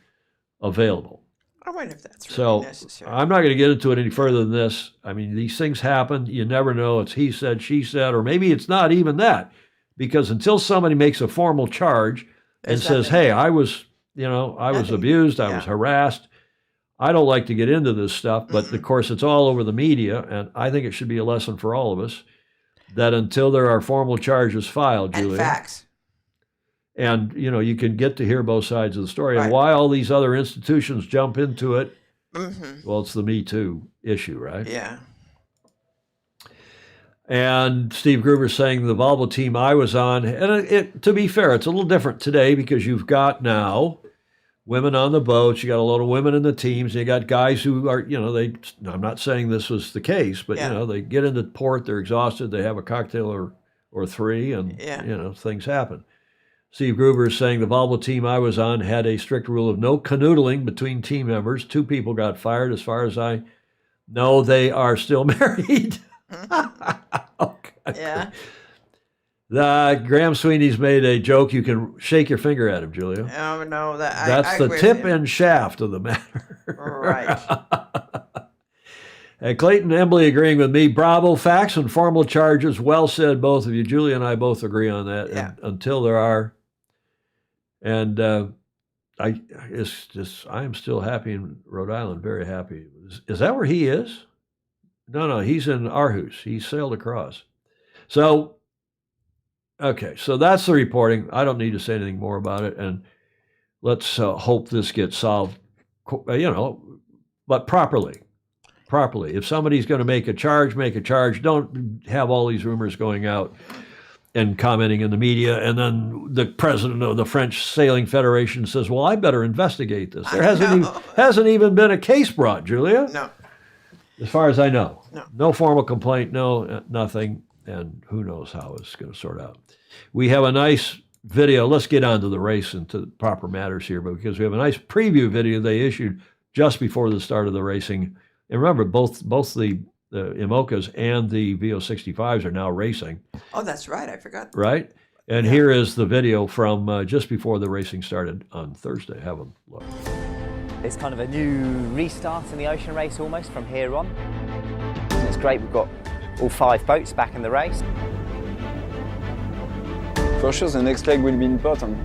available. I wonder if that's really necessary. I'm not going to get into it any further than this. I mean, these things happen. You never know. It's he said, she said, or maybe it's not even that. Because until somebody makes a formal charge and says, hey, I was abused, I was harassed, I don't like to get into this stuff, but of course it's all over the media, and I think it should be a lesson for all of us that until there are formal charges filed, Julia. And facts. And, you can get to hear both sides of the story. Right. And why all these other institutions jump into it, well, it's the Me Too issue, right? Yeah. And Steve Gruber's saying the Volvo team I was on, and to be fair, it's a little different today because you've got now women on the boats, you got a lot of women in the teams, you got guys who are, I'm not saying this was the case, but, they get into port, they're exhausted, they have a cocktail or three, and, things happen. Steve Gruber is saying the Volvo team I was on had a strict rule of no canoodling between team members. 2 people got fired. As far as I know, they are still married. Yeah. Graham Sweeney's made a joke. You can shake your finger at him, Julia. Oh, no. That's the tip and shaft of the matter. Right. And Clayton Embley agreeing with me. Bravo. Facts and formal charges. Well said, both of you. Julia and I both agree on that. Yeah. And until there are. And I am still happy in Rhode Island, very happy. Is that where he is? No, he's in Aarhus. He sailed across. So, okay, so that's the reporting. I don't need to say anything more about it. And let's hope this gets solved, but properly. If somebody's going to make a charge. Don't have all these rumors going out and commenting in the media. And then the president of the French Sailing Federation says, well, I better investigate this. There hasn't even been a case brought, Julia. No. As far as I know. No. No formal complaint, no, nothing. And who knows how it's going to sort out. We have a nice video. Let's get on to the race and to the proper matters here, but because we have a nice preview video they issued just before the start of the racing. And remember, both the IMOCAs and the VO65s are now racing. Oh, that's right. I forgot. Right? And here is the video from just before the racing started on Thursday. Have a look. It's kind of a new restart in the ocean race almost from here on. And it's great, we've got all 5 boats back in the race. For sure, the next leg will be important.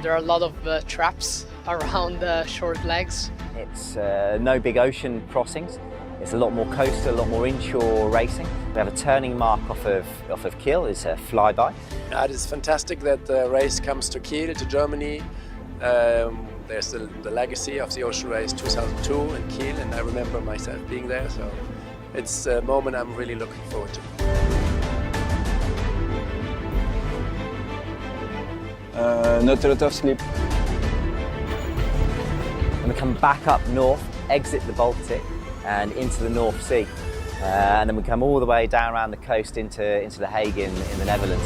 There are a lot of traps around the short legs. It's no big ocean crossings. It's a lot more coastal, a lot more inshore racing. We have a turning mark off of Kiel. It's a flyby. It is fantastic that the race comes to Kiel, to Germany. There's the legacy of the ocean race 2002 in Kiel, and I remember myself being there. So it's a moment I'm really looking forward to. Not a lot of sleep. And we come back up north, exit the Baltic and into the North Sea. And then we come all the way down around the coast into The Hague in the Netherlands.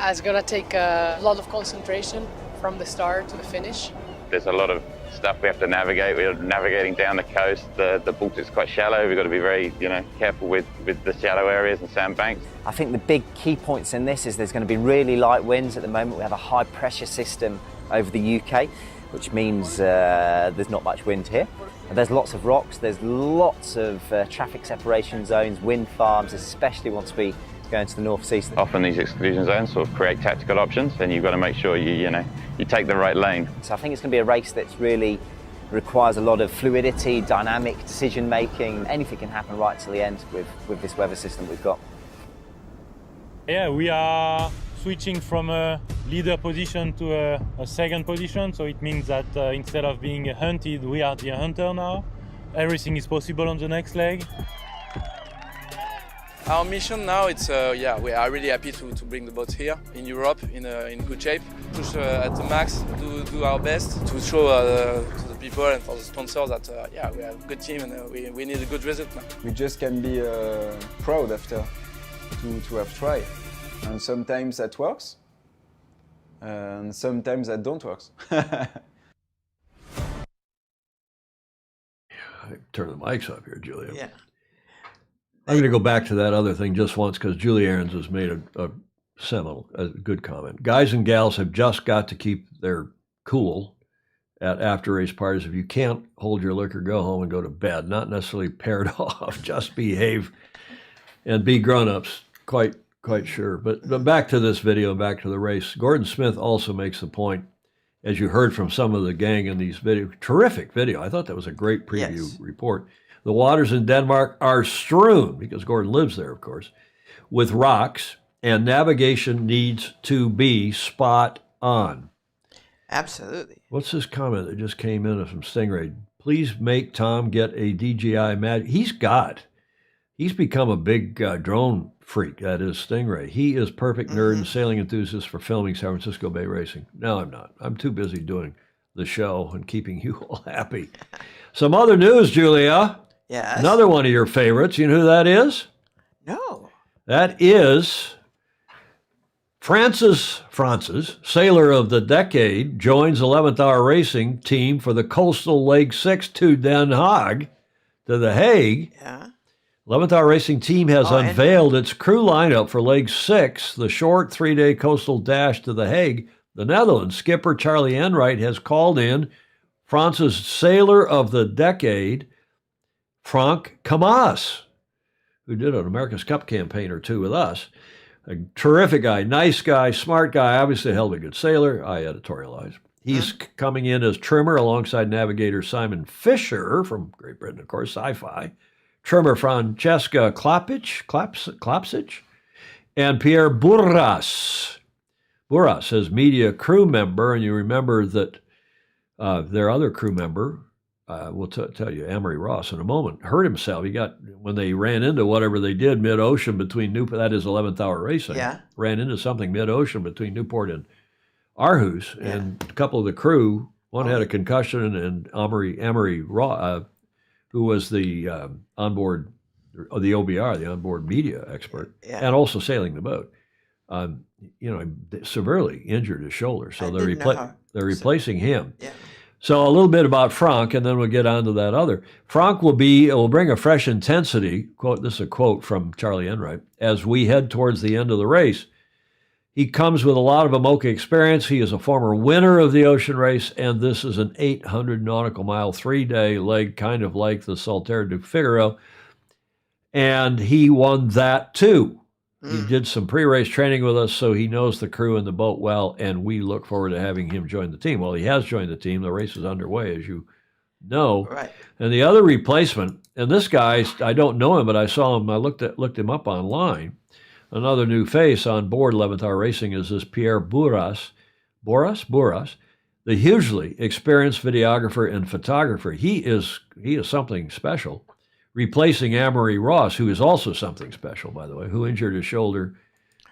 It's going to take a lot of concentration from the start to the finish. There's a lot of stuff we have to navigate. We're navigating down the coast. The Baltic's quite shallow. We've got to be very, careful with the shallow areas and sandbanks. I think the big key points in this is there's going to be really light winds at the moment. We have a high pressure system over the UK, which means there's not much wind here. And there's lots of rocks, there's lots of traffic separation zones, wind farms, especially once we go into the North Sea. Often these exclusion zones sort of create tactical options, and you've got to make sure you take the right lane. So I think it's going to be a race that's really requires a lot of fluidity, dynamic decision making. Anything can happen right to the end with this weather system we've got. Yeah, we are switching from a leader position to a second position, so it means that instead of being hunted, we are the hunter now. Everything is possible on the next leg. Our mission now, it's we are really happy to bring the boat here in Europe in good shape. Push at the max, do our best to show to the people and for the sponsors that we have a good team and we need a good result now. We just can be proud after to have tried. And sometimes that works, and sometimes that don't work. Turn the mics up here, Julia. Yeah. I'm going to go back to that other thing just once because Julie Ahrens has made a good comment. Guys and gals have just got to keep their cool at after-race parties. If you can't hold your liquor, go home and go to bed. Not necessarily paired off, just behave and be grown-ups. Quite sure. But back to this video, back to the race. Gordon Smith also makes the point, as you heard from some of the gang in these videos, terrific video. I thought that was a great preview report. The waters in Denmark are strewn, because Gordon lives there, of course, with rocks, and navigation needs to be spot on. Absolutely. What's this comment that just came in from Stingray? Please make Tom get a DJI Magic. He's become a big drone freak, that is Stingray. He is perfect nerd and sailing enthusiast for filming San Francisco Bay racing. No, I'm not. I'm too busy doing the show and keeping you all happy. Some other news, Julia. Yes. Another one of your favorites. You know who that is? No. That is Francis, Sailor of the Decade, joins 11th Hour Racing team for the Coastal Leg 6 to Den Haag, to The Hague. Yeah. 11th Hour Racing team has unveiled its crew lineup for Leg 6, the short 3-day coastal dash to The Hague, the Netherlands. Skipper Charlie Enright has called in France's Sailor of the Decade, Frank Camas, who did an America's Cup campaign or two with us. A terrific guy, nice guy, smart guy, obviously a hell of a good sailor. I editorialize. He's coming in as trimmer alongside navigator Simon Fisher from Great Britain, of course, Sci-Fi. Trimmer Francesca Klapsich, and Pierre Burras. Burras as media crew member, and you remember that their other crew member, we'll tell you, Amory Ross in a moment, hurt himself. He got, when they ran into whatever they did mid-ocean between Newport, that is 11th hour racing, ran into something mid-ocean between Newport and Aarhus, and a couple of the crew, one had a concussion, and Amory Ross, who was the onboard, or the OBR, the onboard media expert, and also sailing the boat, severely injured his shoulder. So they're replacing him. Yeah. So a little bit about Franck, and then we'll get on to that other. Franck will bring a fresh intensity, this is a quote from Charlie Enright, as we head towards the end of the race. He comes with a lot of IMOCA experience. He is a former winner of the ocean race, and this is an 800 nautical mile, 3-day leg, kind of like the Solitaire du Figaro. And he won that too. He did some pre-race training with us, so he knows the crew and the boat well, and we look forward to having him join the team. Well, he has joined the team. The race is underway, as you know. Right. And the other replacement, and this guy, I don't know him, but I saw him. I looked him up online. Another new face on board 11th Hour Racing is this Pierre Bourras, the hugely experienced videographer and photographer. He is something special, replacing Amory Ross, who is also something special, by the way, who injured his shoulder,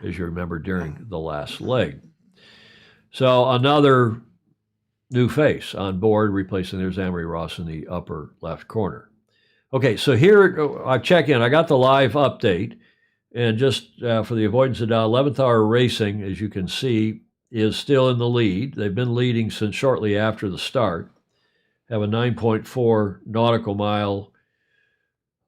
as you remember, during the last leg. So another new face on board, replacing, there's Amory Ross in the upper left corner. Okay, so here I check in. I got the live update, and just for the avoidance of doubt, 11th Hour Racing, as you can see, is still in the lead. They've been leading since shortly after the start, have a 9.4 nautical mile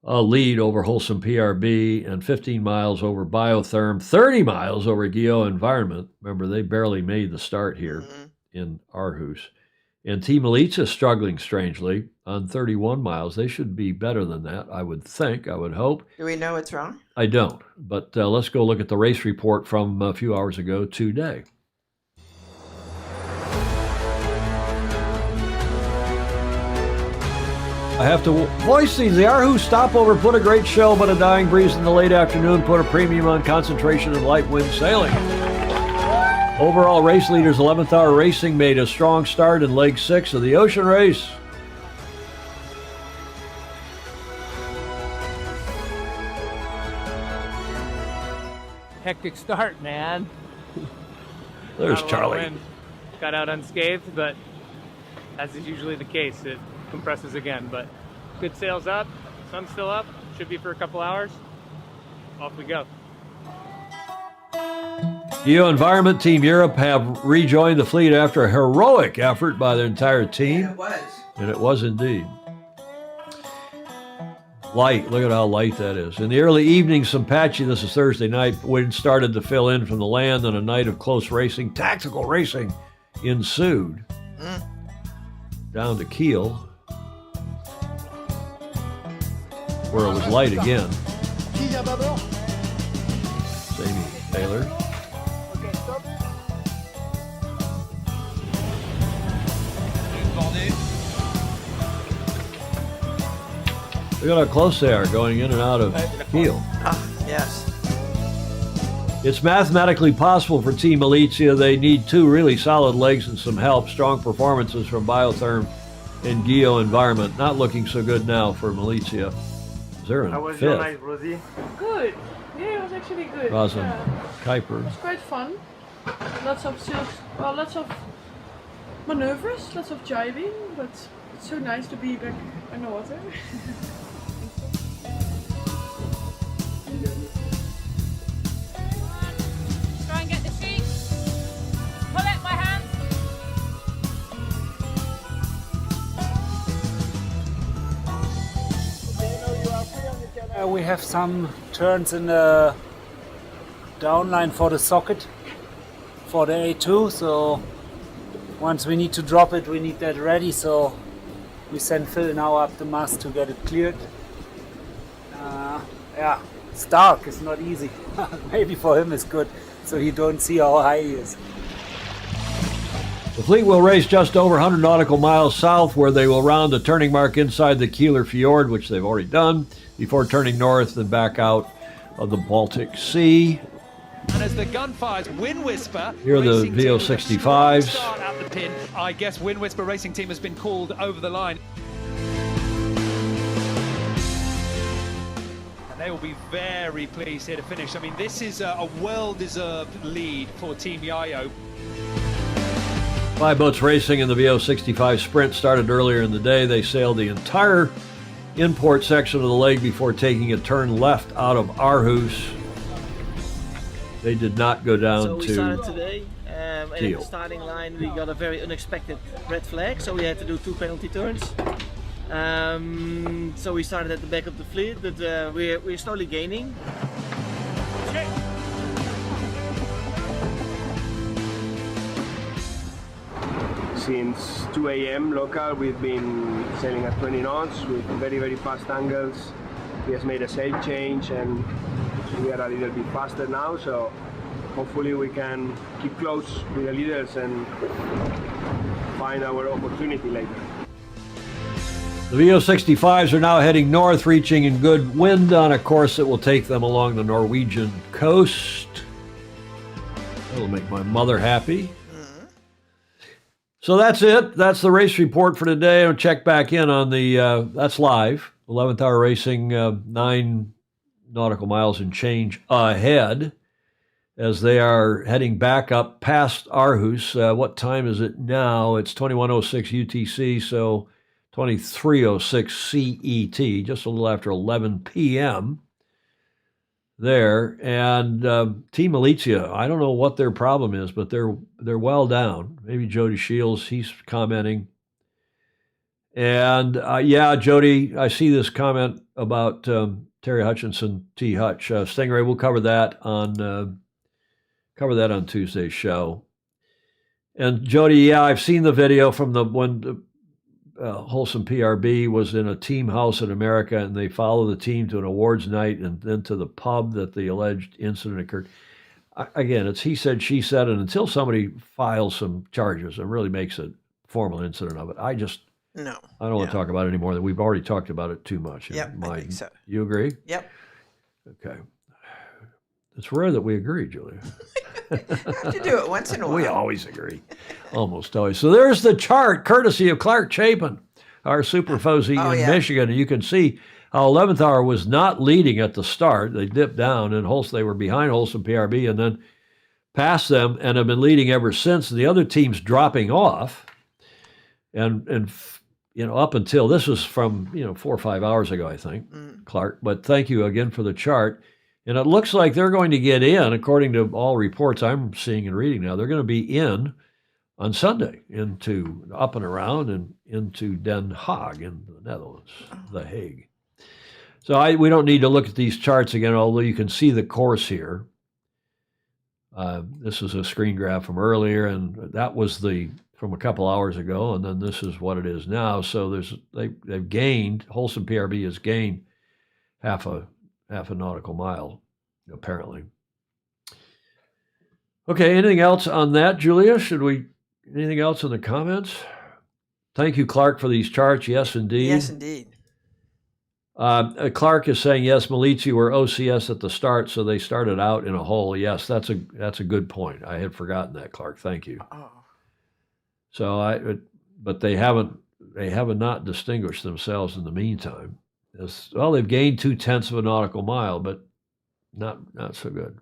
lead over Wholesome PRB, and 15 miles over Biotherm, 30 miles over Geo Environment. Remember, they barely made the start here in Aarhus. And Team Elite's is struggling strangely on 31 miles. They should be better than that, I would think, I would hope. Do we know what's wrong? I don't, but let's go look at the race report from a few hours ago today. I have to voice these. The Aarhus stopover put a great show, but a dying breeze in the late afternoon put a premium on concentration and light wind sailing. Overall race leaders 11th Hour Racing made a strong start in leg 6 of the ocean race. Hectic start, man. There's Charlie. Got out unscathed, but as is usually the case, it compresses again. But good sails up, sun's still up, should be for a couple hours. Off we go. Geo Environment Team Europe have rejoined the fleet after a heroic effort by their entire team. And it was. And it was indeed. Light, look at how light that is. In the early evening, some patchy, this is Thursday night, wind started to fill in from the land, and a night of close racing, tactical racing, ensued. Down to Kiel, where it was light again. Jamie Taylor. Look at how close they are going in and out of Kiel. Yes. It's mathematically possible for Team Malizia. They need 2 really solid legs and some help. Strong performances from Biotherm and Geo Environment. Not looking so good now for Malizia. They're in 5th. How was your night, Rosie? Good. Yeah, it was actually good. Rosin Kuiper. It was quite fun. Lots of sails, well, lots of maneuvers, lots of jibing, but it's so nice to be back in the water. Try and get the sheet. Pull it, my hand. We have some turns in the downline for the socket for the A2, so once we need to drop it, we need that ready, so we send Phil now up the mast to get it cleared. Yeah, it's dark, it's not easy. Maybe for him it's good, so you don't see how high he is. The fleet will race just over 100 nautical miles south, where they will round the turning mark inside the Kieler Fjord, which they've already done, before turning north and back out of the Baltic Sea. And as the gun fires, Wind Whisper. Here are the VO65s. Start at the pin. I guess Wind Whisper Racing Team has been called over the line. will be very pleased here to finish. I mean, this is a well-deserved lead for Team Yayo. 5 boats racing in the VO65 Sprint started earlier in the day. They sailed the entire import section of the lake before taking a turn left out of Aarhus. They did not go down so we to started today, and at Kiel. the starting line we got a very unexpected red flag, so we had to do 2 penalty turns. So we started at the back of the fleet, but we're slowly gaining. Since 2 a.m. local, we've been sailing at 20 knots with very, very fast angles. We just made a sail change and we are a little bit faster now, so hopefully we can keep close with the leaders and find our opportunity later. The VO65s are now heading north, reaching in good wind on a course that will take them along the Norwegian coast. That'll make my mother happy. So that's it. That's the race report for today. I'll check back in on the, that's live, 11th hour racing, 9 nautical miles and change ahead as they are heading back up past Aarhus. What time is it now? It's 21:06 UTC, so 23:06 CET, just a little after 11 p.m. there. And Team Malizia, I don't know what their problem is, but they're well down. Maybe Jody Shields, he's commenting. And yeah, Jody, I see this comment about Terry Hutchinson, T. Hutch. Stingray, we'll cover that on Tuesday's show. And Jody, yeah, I've seen the video from when the Wholesome PRB was in a team house in America, and they follow the team to an awards night and then to the pub that the alleged incident occurred. Again, it's he said, she said, and until somebody files some charges and really makes a formal incident of it, I don't want to talk about it anymore. We've already talked about it too much. Yep, I think so. You agree? Yep. Okay. It's rare that we agree, Julia. Have to do it once in a while. We always agree. Almost always. So there's the chart, courtesy of Clark Chapin, our super Fozy in Michigan. And you can see how 11th hour was not leading at the start. They dipped down, and they were behind Wholesome PRB and then passed them and have been leading ever since. And the other team's dropping off. And up until, this was from, 4 or 5 hours ago, I think, Clark. But thank you again for the chart. And it looks like they're going to get in, according to all reports I'm seeing and reading now. They're going to be in on Sunday into up and around and into Den Haag in the Netherlands, The Hague. So we don't need to look at these charts again, although you can see the course here. This is a screen graph from earlier, and that was from a couple hours ago, and then this is what it is now. So they've gained, Wholesome PRB has gained half a nautical mile, apparently. Okay, anything else on that, Julia? Anything else in the comments? Thank you, Clark, for these charts. Yes, indeed. Yes, indeed. Clark is saying, yes, Malizia were OCS at the start, so they started out in a hole. Yes, that's a good point. I had forgotten that, Clark. Thank you. Oh. So but they have not distinguished themselves in the meantime. Well, they've gained 0.2 of a nautical mile, but not so good.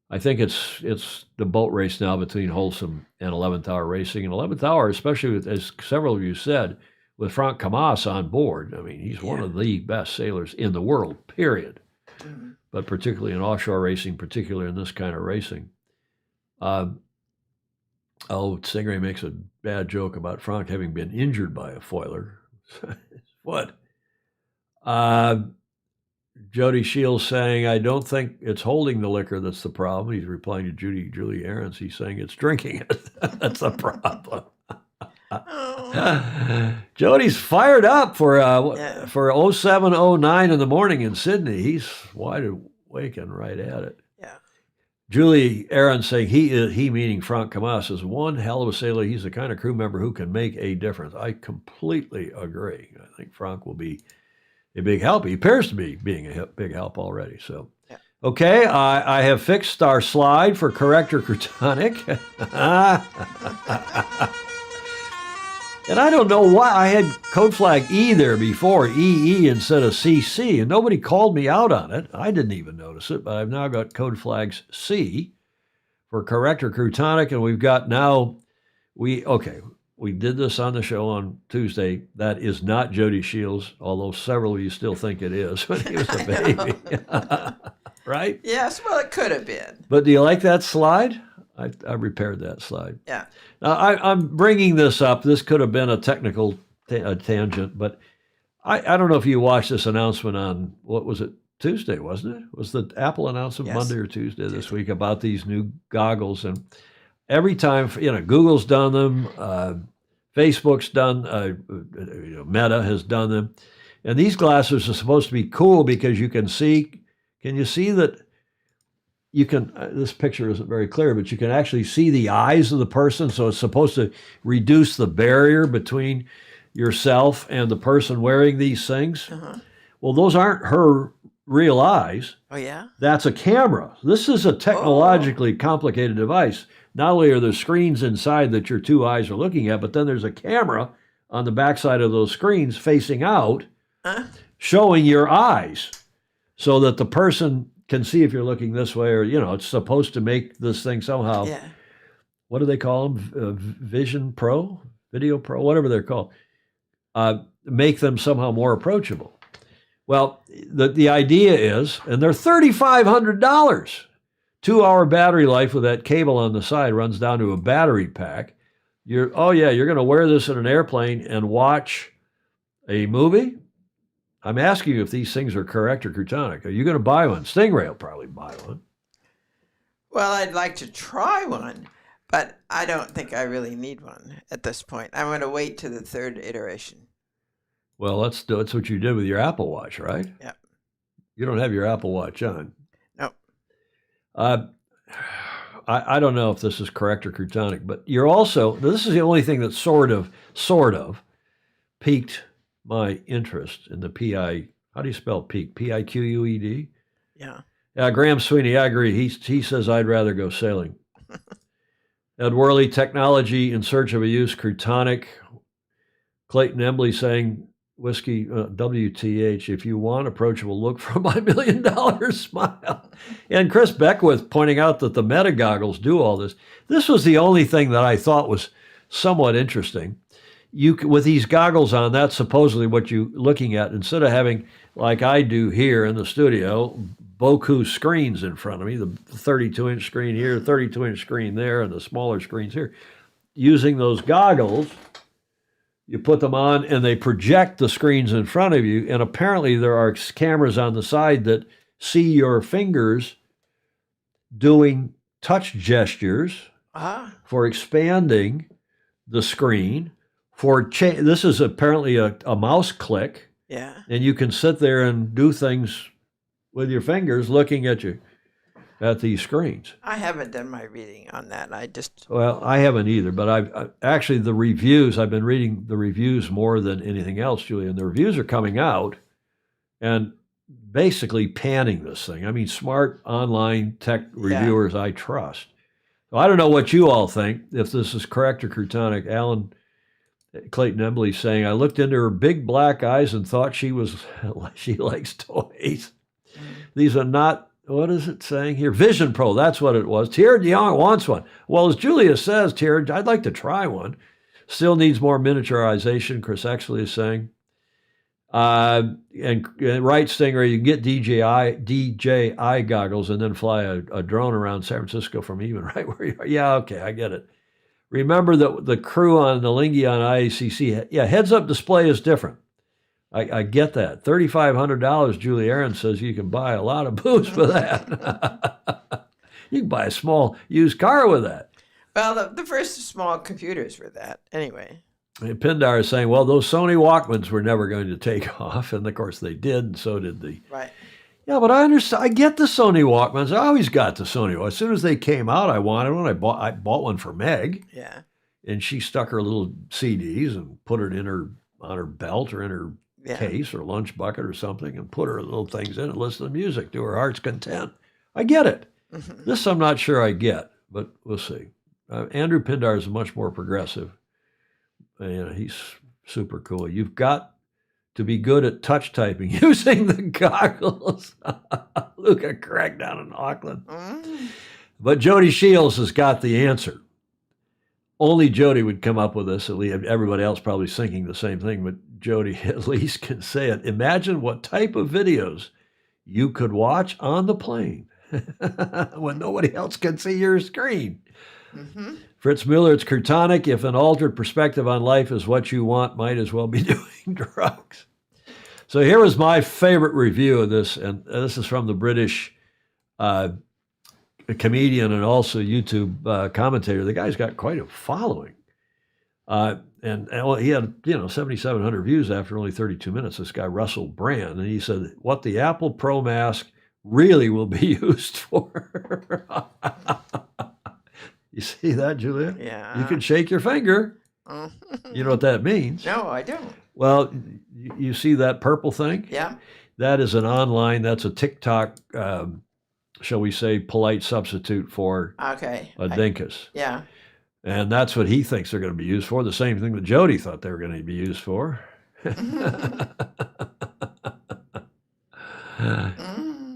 I think it's the boat race now between Wholesome and 11th hour racing. And 11th hour, especially as several of you said, with Frank Camas on board. I mean, he's one of the best sailors in the world, period. Mm-hmm. But particularly in offshore racing, particularly in this kind of racing. Stingray makes a bad joke about Frank having been injured by a foiler. What? Jody Shields saying, I don't think it's holding the liquor that's the problem. He's replying to Julie Ahrens. He's saying it's drinking it. That's the problem. Jody's fired up for 07:09 in the morning in Sydney. He's wide awake and right at it. Yeah. Julie Ahrens saying he meaning Frank Camas is one hell of a sailor. He's the kind of crew member who can make a difference. I completely agree. I think Frank will be a big help. He appears to be being a big help already. So, okay, I have fixed our slide for corrector Crutonic. And I don't know why I had code flag E there before, EE instead of CC, and nobody called me out on it. I didn't even notice it, but I've now got code flags C for correct or crutonic, and we've got now, we did this on the show on Tuesday. That is not Jody Shields, although several of you still think it is when he was a baby. Right? Yes, well, it could have been. But do you like that slide? I repaired that slide. Yeah. Now, I'm bringing this up. This could have been a technical tangent, but I don't know if you watched this announcement on, what was it, Tuesday, wasn't it? Was the Apple announcement Monday or Tuesday this week about these new goggles? And every time, Google's done them, Facebook's done, Meta has done them. And these glasses are supposed to be cool because you can see, can you see that you can, this picture isn't very clear, but you can actually see the eyes of the person. So it's supposed to reduce the barrier between yourself and the person wearing these things. Well, those aren't her real eyes. Oh, yeah? That's a camera. This is a technologically complicated device. Not only are there screens inside that your two eyes are looking at, but then there's a camera on the backside of those screens facing out, showing your eyes so that the person can see if you're looking this way or, it's supposed to make this thing somehow, what do they call them? Vision Pro, Video Pro, whatever they're called, make them somehow more approachable. Well, the idea is, and they're $3,500. 2-hour battery life with that cable on the side runs down to a battery pack. You're going to wear this in an airplane and watch a movie? I'm asking you if these things are correct or crutonic. Are you going to buy one? Stingray will probably buy one. Well, I'd like to try one, but I don't think I really need one at this point. I'm going to wait to the third iteration. Well, that's what you did with your Apple Watch, right? Yeah. You don't have your Apple Watch on. No. I don't know if this is correct or crutonic, but you're also, this is the only thing that sort of piqued my interest in the PI. How do you spell piqued? Piqued? Yeah. Graham Sweeney, I agree. He says I'd rather go sailing. Ed Worley, technology in search of a use, crutonic. Clayton Embley saying, whiskey, WTH, if you want approachable look for my $1 million smile. And Chris Beckwith pointing out that the Meta goggles do all this. This was the only thing that I thought was somewhat interesting. With these goggles on, that's supposedly what you're looking at. Instead of having, like I do here in the studio, Boku screens in front of me, the 32-inch screen here, 32-inch screen there, and the smaller screens here. Using those goggles, you put them on and they project the screens in front of you. And apparently there are cameras on the side that see your fingers doing touch gestures for expanding the screen. This is apparently a mouse click. Yeah. And you can sit there and do things with your fingers looking at these screens. I haven't done my reading on that. Well, I haven't either, but I've actually the reviews, I've been reading the reviews more than anything else, Julia, and the reviews are coming out and basically panning this thing. I mean, smart online tech reviewers I trust. So I don't know what you all think, if this is correct or crutonic. Alan Clayton Embley saying, I looked into her big black eyes and thought she likes toys. These are not, what is it saying here? Vision Pro, that's what it was. Tierra DeYoung wants one. Well, as Julia says, Tierra, I'd like to try one. Still needs more miniaturization, Chris Exley is saying. And right, Stingray, you can get DJI goggles and then fly a drone around San Francisco from even right where you are. Yeah, okay, I get it. Remember that the crew on the Lingy on IACC, heads-up display is different. I get that. $3,500, Julie Aaron says you can buy a lot of booze for that. You can buy a small used car with that. Well, the first small computers were that, anyway. And Pindar is saying, well, those Sony Walkmans were never going to take off. And, of course, they did, and so did the... Right. Yeah, but I understand. I get the Sony Walkmans. I always got the Sony. As soon as they came out, I wanted one. I bought one for Meg. Yeah. And she stuck her little CDs and put it on her belt or in her case or lunch bucket or something and put her little things in and listen to music to her heart's content. I get it. This I'm not sure I get, but we'll see. Andrew Pindar is much more progressive. he's super cool. You've got to be good at touch typing using the goggles. Luca Craig down in Auckland. But Jody Shields has got the answer. Only Jody would come up with this. At least everybody else probably thinking the same thing, but Jody at least can say it. Imagine what type of videos you could watch on the plane when nobody else can see your screen. Fritz Mueller, it's Curtonic. If an altered perspective on life is what you want, might as well be doing drugs. So here was my favorite review of this, and this is from the British comedian and also YouTube commentator. The guy's got quite a following. And he had, 7,700 views after only 32 minutes, this guy, Russell Brand. And he said, what the Apple Pro mask really will be used for. You see that, Julia? Yeah. You can shake your finger. You know what that means? No, I don't. Well, you see that purple thing? Yeah. That's a TikTok, shall we say, polite substitute for a dinkus. Yeah. And that's what he thinks they're going to be used for. The same thing that Jody thought they were going to be used for.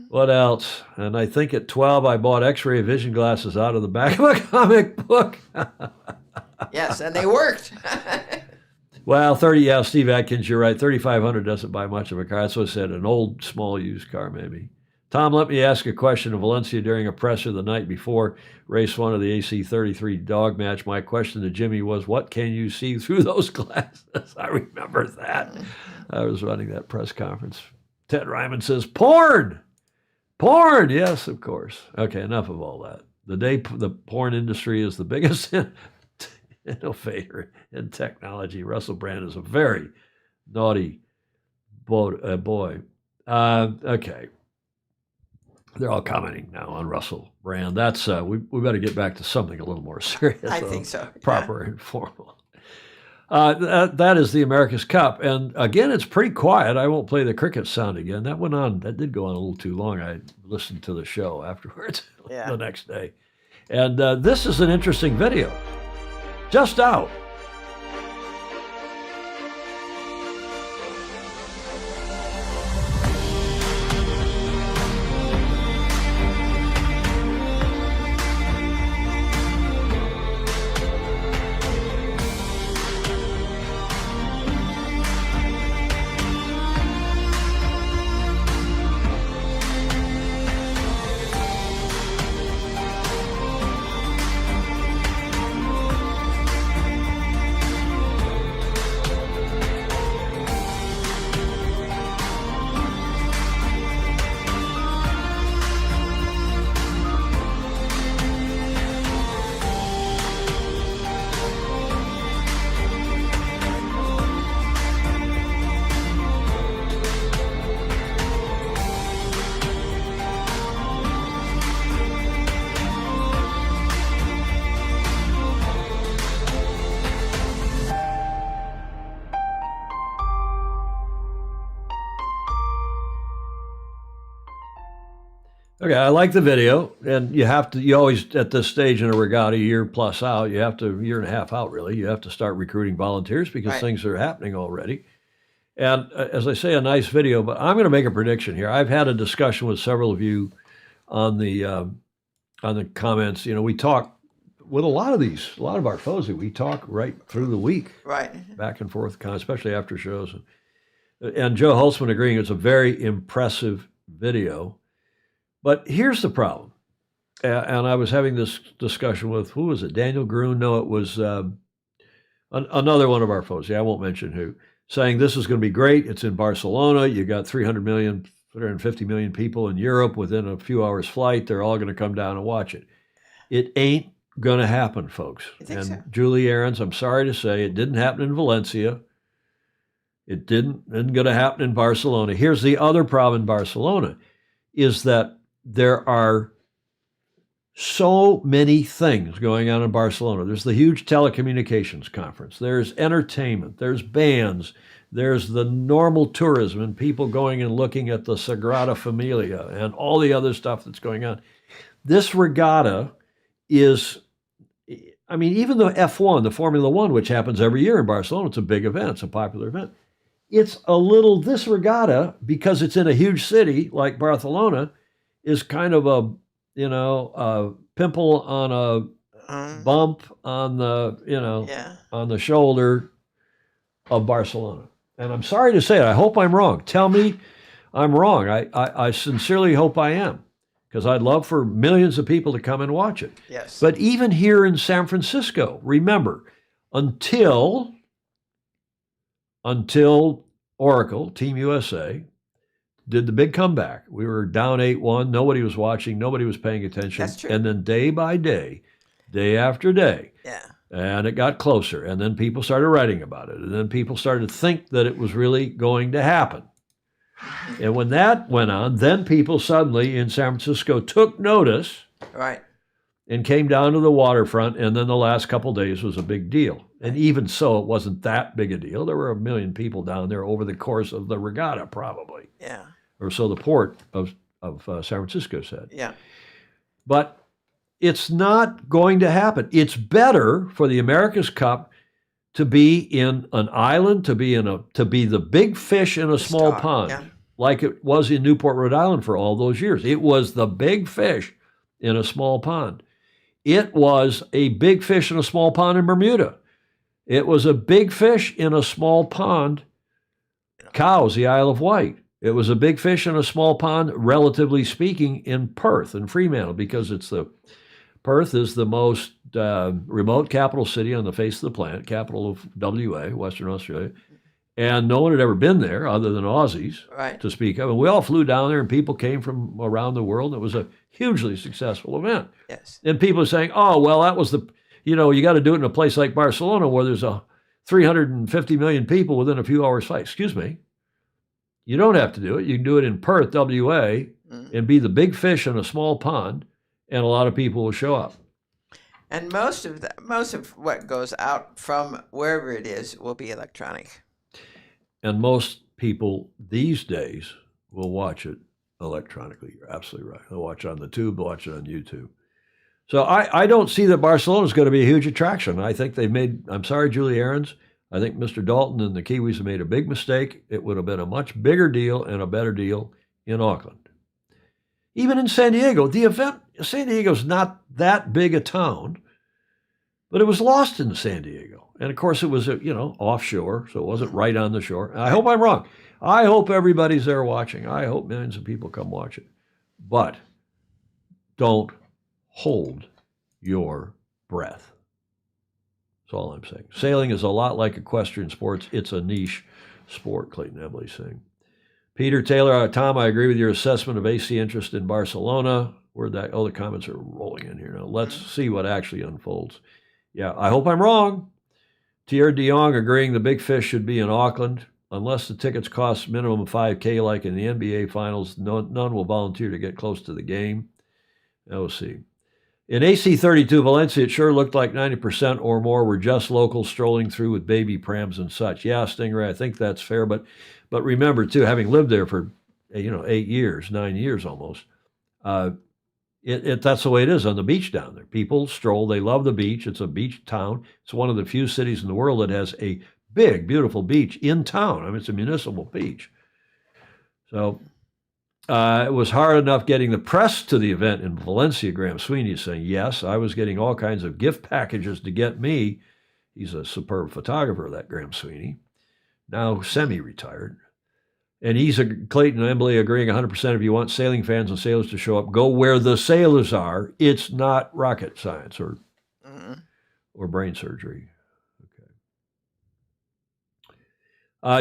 What else? And I think at 12, I bought X-ray vision glasses out of the back of a comic book. Yes, and they worked. Well, 30, yeah, Steve Atkins, you're right. 3,500 doesn't buy much of a car. That's what I said, an old, small used car maybe. Tom, let me ask a question of Valencia during a presser the night before race 1 of the AC33 dog match. My question to Jimmy was, what can you see through those glasses? I remember that. I was running that press conference. Ted Ryman says, porn! Porn! Yes, of course. Okay, enough of all that. The porn industry is the biggest innovator in technology. Russell Brand is a very naughty boy. Okay. They're all commenting now on Russell Brand. That's we better get back to something a little more serious. I think so. Proper and formal. That is the America's Cup, and again, it's pretty quiet. I won't play the cricket sound again. That went on. That did go on a little too long. I listened to the show afterwards the next day, and this is an interesting video, just out. Okay, I like the video, and you always, at this stage in a regatta, year plus out, year and a half out really, you have to start recruiting volunteers because things are happening already. And as I say, a nice video, but I'm going to make a prediction here. I've had a discussion with several of you on the comments. We talk with a lot of our FOSI, we talk right through the week. Right. Back and forth, especially after shows. And Joe Holtzman agreeing it's a very impressive video. But here's the problem, and I was having this discussion with, who was it, Daniel Gruen? No, it was another one of our folks, I won't mention who, saying this is going to be great. It's in Barcelona. You got 350 million people in Europe within a few hours flight. They're all going to come down and watch it. It ain't going to happen, folks. And so. Julie Ahrens, I'm sorry to say, it didn't happen in Valencia. It isn't going to happen in Barcelona. Here's the other problem in Barcelona, is that there are so many things going on in Barcelona. There's the huge telecommunications conference. There's entertainment. There's bands. There's the normal tourism and people going and looking at the Sagrada Familia and all the other stuff that's going on. This regatta is I mean, even the F1, the Formula One, which happens every year in Barcelona, it's a big event, it's a popular event. It's a little, this regatta, because it's in a huge city like Barcelona, is kind of a, a pimple on a bump on the, on the shoulder of Barcelona. And I'm sorry to say it. I hope I'm wrong. Tell me I'm wrong. I sincerely hope I am, because I'd love for millions of people to come and watch it. Yes. But even here in San Francisco, remember, until Oracle, Team USA, did the big comeback. We were down 8-1. Nobody was watching. Nobody was paying attention. That's true. And then day by day, day after day, and it got closer. And then people started writing about it. And then people started to think that it was really going to happen. And when that went on, then people suddenly in San Francisco took notice. Right. And came down to the waterfront, and then the last couple of days was a big deal. And even so, it wasn't that big a deal. There were 1 million people down there over the course of the regatta, probably. Yeah. Or so the port of San Francisco said. Yeah. But it's not going to happen. It's better for the America's Cup to be in an island, to be the big fish in a small pond, like it was in Newport, Rhode Island for all those years. It was the big fish in a small pond. It was a big fish in a small pond in Bermuda. It was a big fish in a small pond, Cowes, the Isle of Wight. It was a big fish in a small pond, relatively speaking, in Perth and Fremantle, because Perth is the most remote capital city on the face of the planet, capital of WA, Western Australia. And no one had ever been there other than Aussies to speak of. And we all flew down there, and people came from around the world. It was a hugely successful event. Yes. And people are saying, oh, well, that was you got to do it in a place like Barcelona where there's 350 million people within a few hours flight. Excuse me. You don't have to do it. You can do it in Perth, WA, and be the big fish in a small pond, and a lot of people will show up. And most of what goes out from wherever it is will be electronic. And most people these days will watch it electronically. You're absolutely right. They'll watch it on the tube, they'll watch it on YouTube. So I don't see that Barcelona is going to be a huge attraction. I think I'm sorry, Julie Ahrens, I think Mr. Dalton and the Kiwis have made a big mistake. It would have been a much bigger deal and a better deal in Auckland. Even in San Diego, San Diego's not that big a town, but it was lost in San Diego. And of course it was, offshore, so it wasn't right on the shore. I hope I'm wrong. I hope everybody's there watching. I hope millions of people come watch it. But don't hold your breath. That's all I'm saying. Sailing is a lot like equestrian sports. It's a niche sport, Clayton Ebley's saying. Peter Taylor, Tom, I agree with your assessment of AC interest in Barcelona. The comments are rolling in here now. Let's see what actually unfolds. Yeah, I hope I'm wrong. Thierry de Jong agreeing the big fish should be in Auckland. Unless the tickets cost minimum $5,000 like in the NBA Finals, none will volunteer to get close to the game. We'll see. In AC32 Valencia, it sure looked like 90% or more were just locals strolling through with baby prams and such. Yeah, Stingray, I think that's fair. But remember, too, having lived there for 9 years almost, that's the way it is on the beach down there. People stroll. They love the beach. It's a beach town. It's one of the few cities in the world that has a big, beautiful beach in town. I mean, it's a municipal beach. So it was hard enough getting the press to the event in Valencia. Graham Sweeney is saying, yes, I was getting all kinds of gift packages to get me. He's a superb photographer, that Graham Sweeney, now semi-retired. And Clayton Embley agreeing 100% if you want sailing fans and sailors to show up, go where the sailors are. It's not rocket science or brain surgery.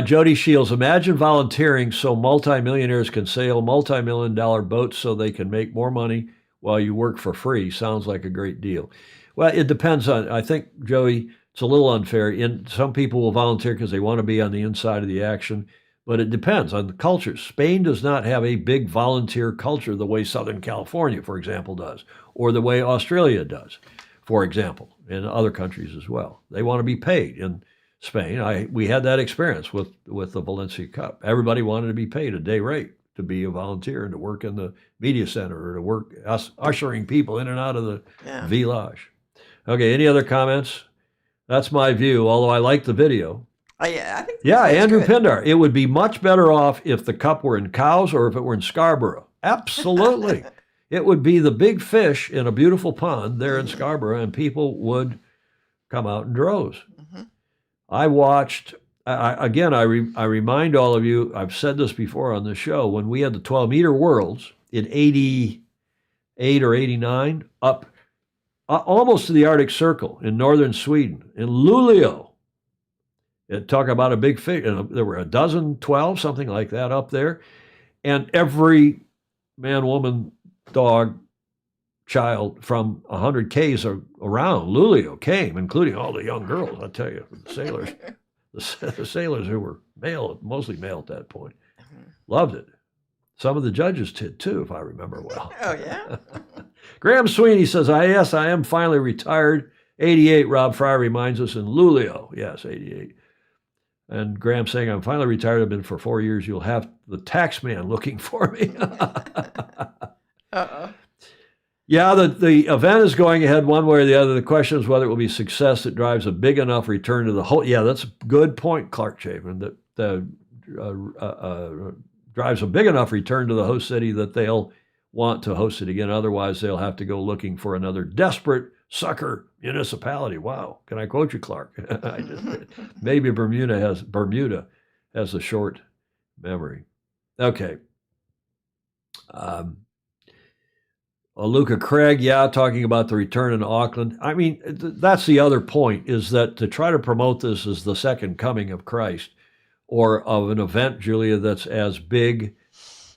Jody Shields, imagine volunteering so multimillionaires can sail multi-million-dollar boats so they can make more money while you work for free. Sounds like a great deal. Well, it depends on, I think, Joey, it's a little unfair. Some people will volunteer because they want to be on the inside of the action, but it depends on the culture. Spain does not have a big volunteer culture the way Southern California, for example, does, or the way Australia does, for example, and other countries as well. They want to be paid. In Spain, we had that experience with the Valencia Cup. Everybody wanted to be paid a day rate to be a volunteer and to work in the media center or to work ushering people in and out of the village. Okay, any other comments? That's my view, although I like the video. Oh, yeah, I think Andrew good. Pindar. It would be much better off if the cup were in Cowes or if it were in Scarborough. Absolutely. It would be the big fish in a beautiful pond there in Scarborough, and people would come out in droves. I watched, I remind all of you, I've said this before on the show, when we had the 12-meter worlds in 88 or 89, up almost to the Arctic Circle in northern Sweden, in Luleå. Talk about a big fish. There were a dozen, 12, something like that up there. And every man, woman, dog, child from 100 Ks around Luleå came, including all the young girls, I tell you, the sailors. The sailors who were mostly male at that point, loved it. Some of the judges did too, if I remember well. Oh, yeah? Graham Sweeney says, yes, I am finally retired. 88, Rob Fry reminds us, in Luleå. Yes, 88. And Graham saying, I'm finally retired. I've been for 4 years. You'll have the tax man looking for me. Yeah, the event is going ahead one way or the other. The question is whether it will be success that drives a big enough return to the whole. Yeah, that's a good point, Clark Chapin, that drives a big enough return to the host city that they'll want to host it again. Otherwise, they'll have to go looking for another desperate sucker municipality. Wow. Can I quote you, Clark? I just did. Maybe Bermuda has a short memory. Okay. Luca Craig, talking about the return in Auckland. I mean, that's the other point, is that to try to promote this as the second coming of Christ, or of an event, Julia, that's as big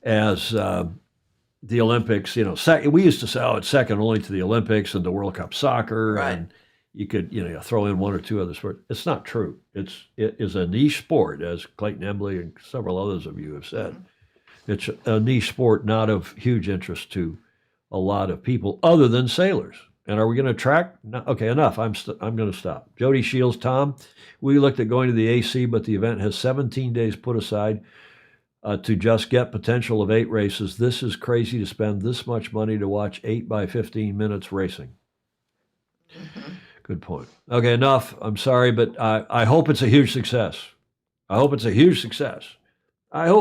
as the Olympics. We used to say, it's second only to the Olympics and the World Cup soccer, right. And you could throw in one or two other sports. It's not true. It is a niche sport, as Clayton Embley and several others of you have said. It's a niche sport, not of huge interest to a lot of people other than sailors. And are we going to attract? No, okay, enough. I'm going to stop. Jody Shields, Tom, we looked at going to the AC, but the event has 17 days put aside to just get potential of 8 races. This is crazy to spend this much money to watch 8 by 15 minutes racing. Good point. Okay, enough. I'm sorry, but I hope it's a huge success. I hope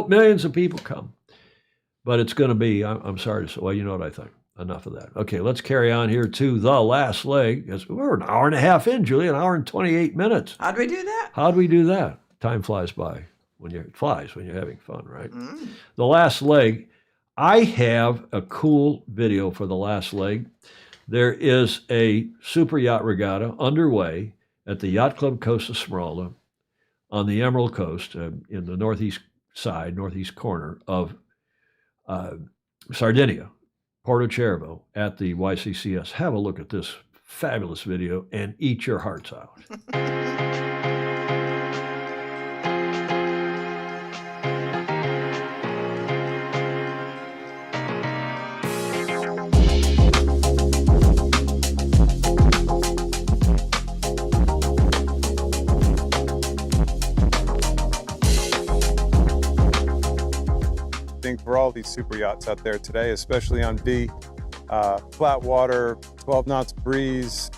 millions of people come. But it's going to be, I'm sorry to say, well, you know what I think. Enough of that. Okay, let's carry on here to the last leg. We're an hour and a half in, Julie, an hour and 28 minutes. How'd we do that? Time flies by when you're having fun, right? The last leg, I have a cool video for the last leg. There is a super yacht regatta underway at the Yacht Club Costa Smeralda on the Emerald Coast in the northeast corner of Sardinia, Porto Cervo, at the YCCS. Have a look at this fabulous video and eat your hearts out. For all these super yachts out there today, especially on B, flat water, 12 knots breeze,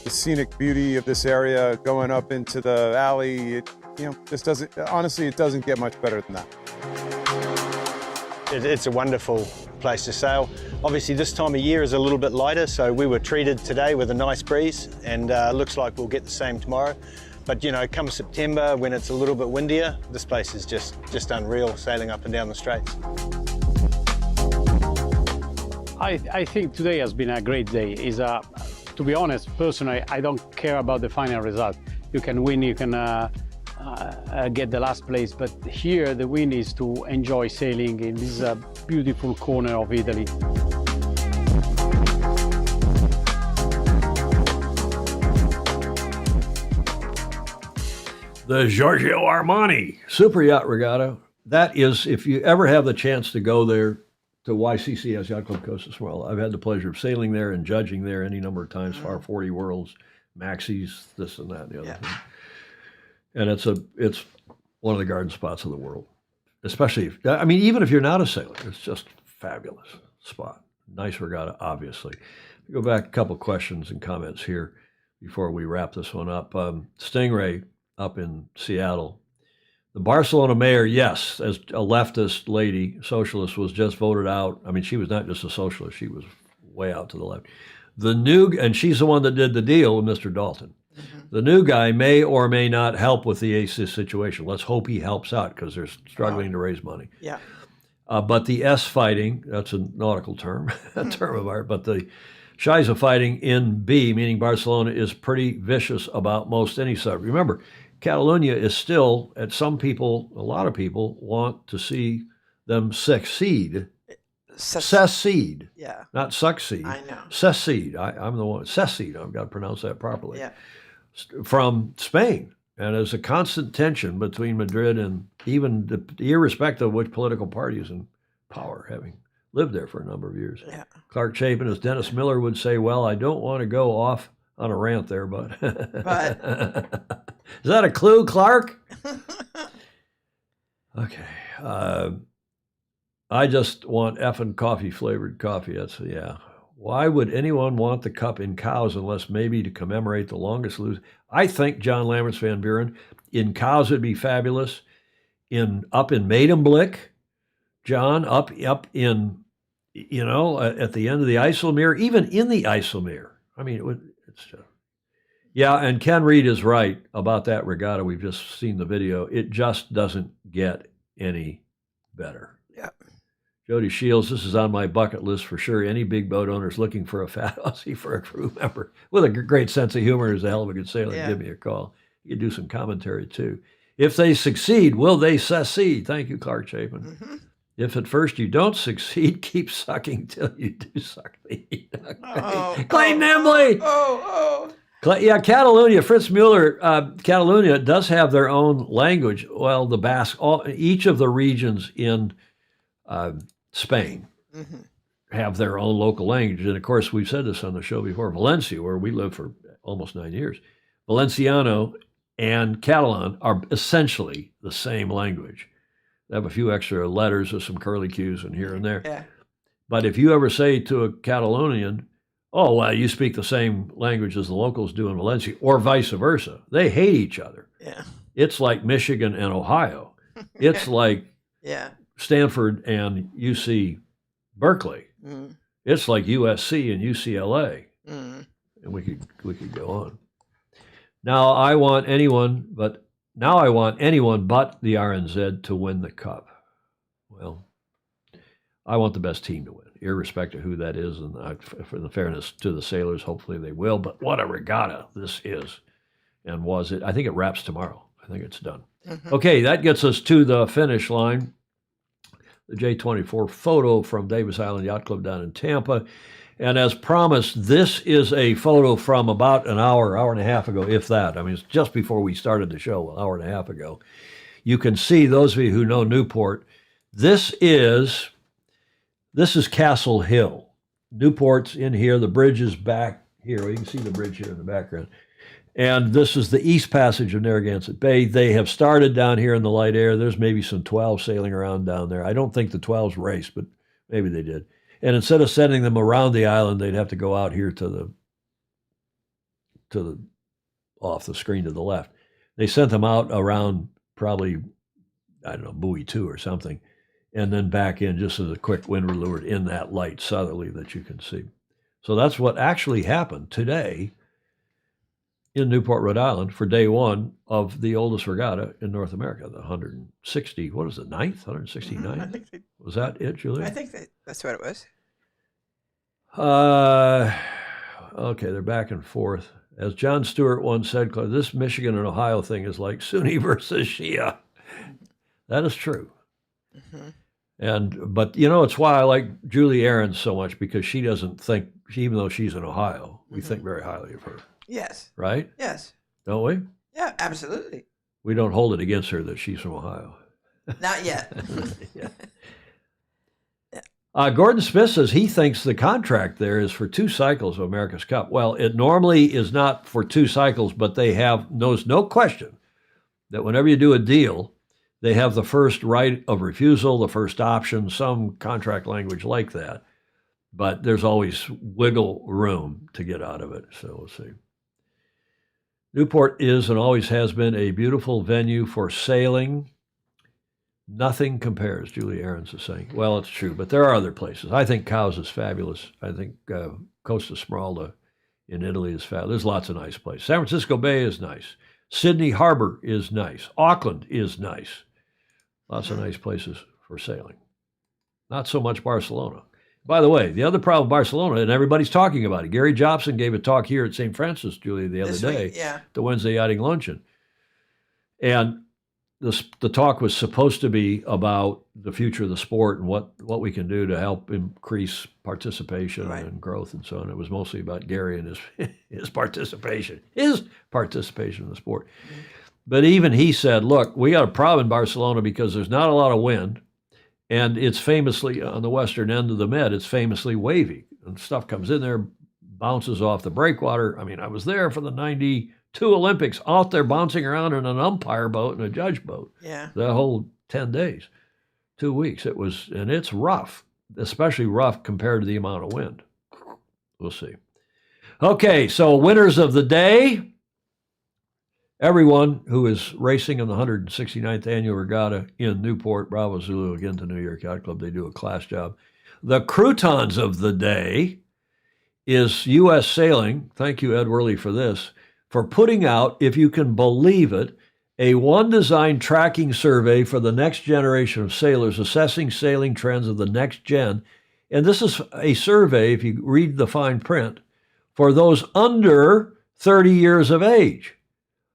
the scenic beauty of this area going up into the alley, this doesn't, honestly, it doesn't get much better than that. It's a wonderful place to sail. Obviously this time of year is a little bit lighter, so we were treated today with a nice breeze, and looks like we'll get the same tomorrow. But come September, when it's a little bit windier, this place is just unreal, sailing up and down the straits. I think today has been a great day. To be honest, personally, I don't care about the final result. You can win, you can get the last place, but here the win is to enjoy sailing in this beautiful corner of Italy. The Giorgio Armani Super Yacht Regatta. That is, if you ever have the chance to go there to YCCS, Yacht Club Costa Smeralda, I've had the pleasure of sailing there and judging there any number of times, Far 40 Worlds, Maxis, this and that and the other thing. And it's one of the garden spots of the world. Especially, even if you're not a sailor, it's just a fabulous spot. Nice regatta, obviously. Go back a couple questions and comments here. before we wrap this one up. Stingray up in Seattle. The Barcelona mayor, yes, as a leftist lady, socialist, was just voted out. I mean, she was not just a socialist. She was way out to the left. And she's the one that did the deal with Mr. Dalton. The new guy may or may not help with the ACIS situation. Let's hope he helps out because they're struggling to raise money. Yeah. But the S fighting, that's a nautical term, a term of art, but the Shiza fighting in B, meaning Barcelona, is pretty vicious about most any side. Remember, Catalonia is still, at some people, a lot of people, want to see them succeed. Secede. Yeah. Not succeed. I know. Secede. I'm the one. Secede. I've got to pronounce that properly. Yeah. From Spain. And there's a constant tension between Madrid and even irrespective of which political party is in power, having lived there for a number of years. Yeah. Clark Chapin, as Dennis Miller would say, well, I don't want to go off on a rant there, but is that a clue, Clark? Okay. I just want effing coffee-flavored coffee. That's, yeah. Why would anyone want the cup in cows unless maybe to commemorate the longest lose? I think John Lamberts Van Buren, in cows would be fabulous. Up in Medemblik, John, up in, at the end of the IJsselmeer, even in the IJsselmeer. I mean, it's just, yeah, and Ken Reed is right about that regatta. We've just seen the video. It just doesn't get any better. Yeah. Jody Shields, this is on my bucket list for sure. Any big boat owners looking for a fat Aussie for a crew member with a great sense of humor is a hell of a good sailor. Yeah. Give me a call. You can do some commentary too. If they succeed, will they secede? Thank you, Clark Chapin. Mm-hmm. If at first you don't succeed, keep sucking till you do suck the heat. Clayton Embley. Yeah, Catalonia, Fritz Mueller, Catalonia does have their own language. Well, the Basque, each of the regions in Spain have their own local language. And of course, we've said this on the show before, Valencia, where we lived for almost 9 years, Valenciano and Catalan are essentially the same language. They have a few extra letters with some curly cues and here and there. Yeah. But if you ever say to a Catalonian, oh, well, you speak the same language as the locals do in Valencia, or vice versa, they hate each other. Yeah. It's like Michigan and Ohio. It's like Stanford and UC Berkeley. Mm. It's like USC and UCLA. Mm. And we could go on. Now I want anyone but the RNZ to win the cup. Well, I want the best team to win, irrespective of who that is. And for the fairness to the sailors, hopefully they will. But what a regatta this is. And was it? I think it wraps tomorrow. I think it's done. Mm-hmm. Okay, that gets us to the finish line. The J24 photo from Davis Island Yacht Club down in Tampa. And as promised, this is a photo from about an hour and a half ago, if that. I mean, it's just before we started the show, an hour and a half ago. You can see, those of you who know Newport, this is Castle Hill. Newport's in here. The bridge is back here. You can see the bridge here in the background. And this is the East Passage of Narragansett Bay. They have started down here in the light air. There's maybe some 12 sailing around down there. I don't think the 12s raced, but maybe they did. And instead of sending them around the island, they'd have to go out here to the off the screen to the left. They sent them out around probably, I don't know, buoy 2 or something, and then back in just as a quick windward leeward in that light southerly that you can see. So that's what actually happened today in Newport, Rhode Island for day one of the oldest regatta in North America, the 160, what is it, 9th, 169th? I think Was that it, Julia? I think that's what it was. Okay, they're back and forth. As John Stewart once said, this Michigan and Ohio thing is like Sunni versus Shia. That is true. Mm-hmm. But it's why I like Julie Ahrens so much, because she doesn't think, even though she's in Ohio, we think very highly of her. Yes. Right? Yes. Don't we? Yeah, absolutely. We don't hold it against her that she's from Ohio. Not yet. Gordon Smith says he thinks the contract there is for 2 cycles of America's Cup. Well, it normally is not for 2 cycles, but they have, no question, that whenever you do a deal, they have the first right of refusal, the first option, some contract language like that. But there's always wiggle room to get out of it, so we'll see. Newport is and always has been a beautiful venue for sailing. Nothing compares, Julie Ahrens is saying. Well, it's true, but there are other places. I think Cowes is fabulous. I think Costa Smeralda in Italy is fabulous. There's lots of nice places. San Francisco Bay is nice. Sydney Harbor is nice. Auckland is nice. Lots of nice places for sailing. Not so much Barcelona. By the way, the other problem with Barcelona, and everybody's talking about it. Gary Jobson gave a talk here at St. Francis, Julia, the other day, the Wednesday Yachting Luncheon. And the talk was supposed to be about the future of the sport and what we can do to help increase participation and growth and so on. It was mostly about Gary and his participation in the sport. Mm-hmm. But even he said, look, we got a problem in Barcelona because there's not a lot of wind, and it's famously, on the western end of the Med, it's famously wavy. And stuff comes in there, bounces off the breakwater. I mean, I was there for the 92 Olympics, out there bouncing around in an umpire boat and a judge boat. Yeah. The whole 10 days, 2 weeks. And it's rough, especially rough compared to the amount of wind. We'll see. Okay, so winners of the day. Everyone who is racing in the 169th Annual Regatta in Newport, Bravo Zulu, again to New York Yacht Club. They do a class job. The croutons of the day is U.S. Sailing. Thank you, Ed Worley, for this, for putting out, if you can believe it, a One Design tracking survey for the next generation of sailors, assessing sailing trends of the next gen. And this is a survey, if you read the fine print, for those under 30 years of age.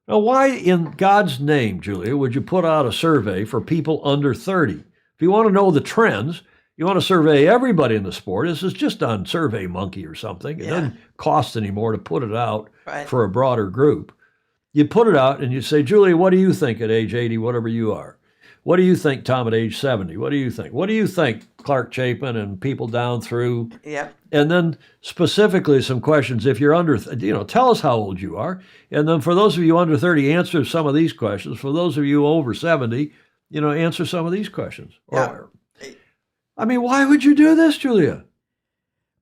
Now, why in God's name, Julia, would you put out a survey for people under 30? If you want to know the trends, you want to survey everybody in the sport. This is just on SurveyMonkey or something. It doesn't cost any more to put it out for a broader group. You put it out and you say, Julia, what do you think at age 80, whatever you are? What do you think, Tom, at age 70? What do you think? What do you think, Clark Chapin and people down through? Yep. And then specifically some questions. If you're under, tell us how old you are. And then for those of you under 30, answer some of these questions. For those of you over 70, answer some of these questions. Yeah. I mean, why would you do this, Julia?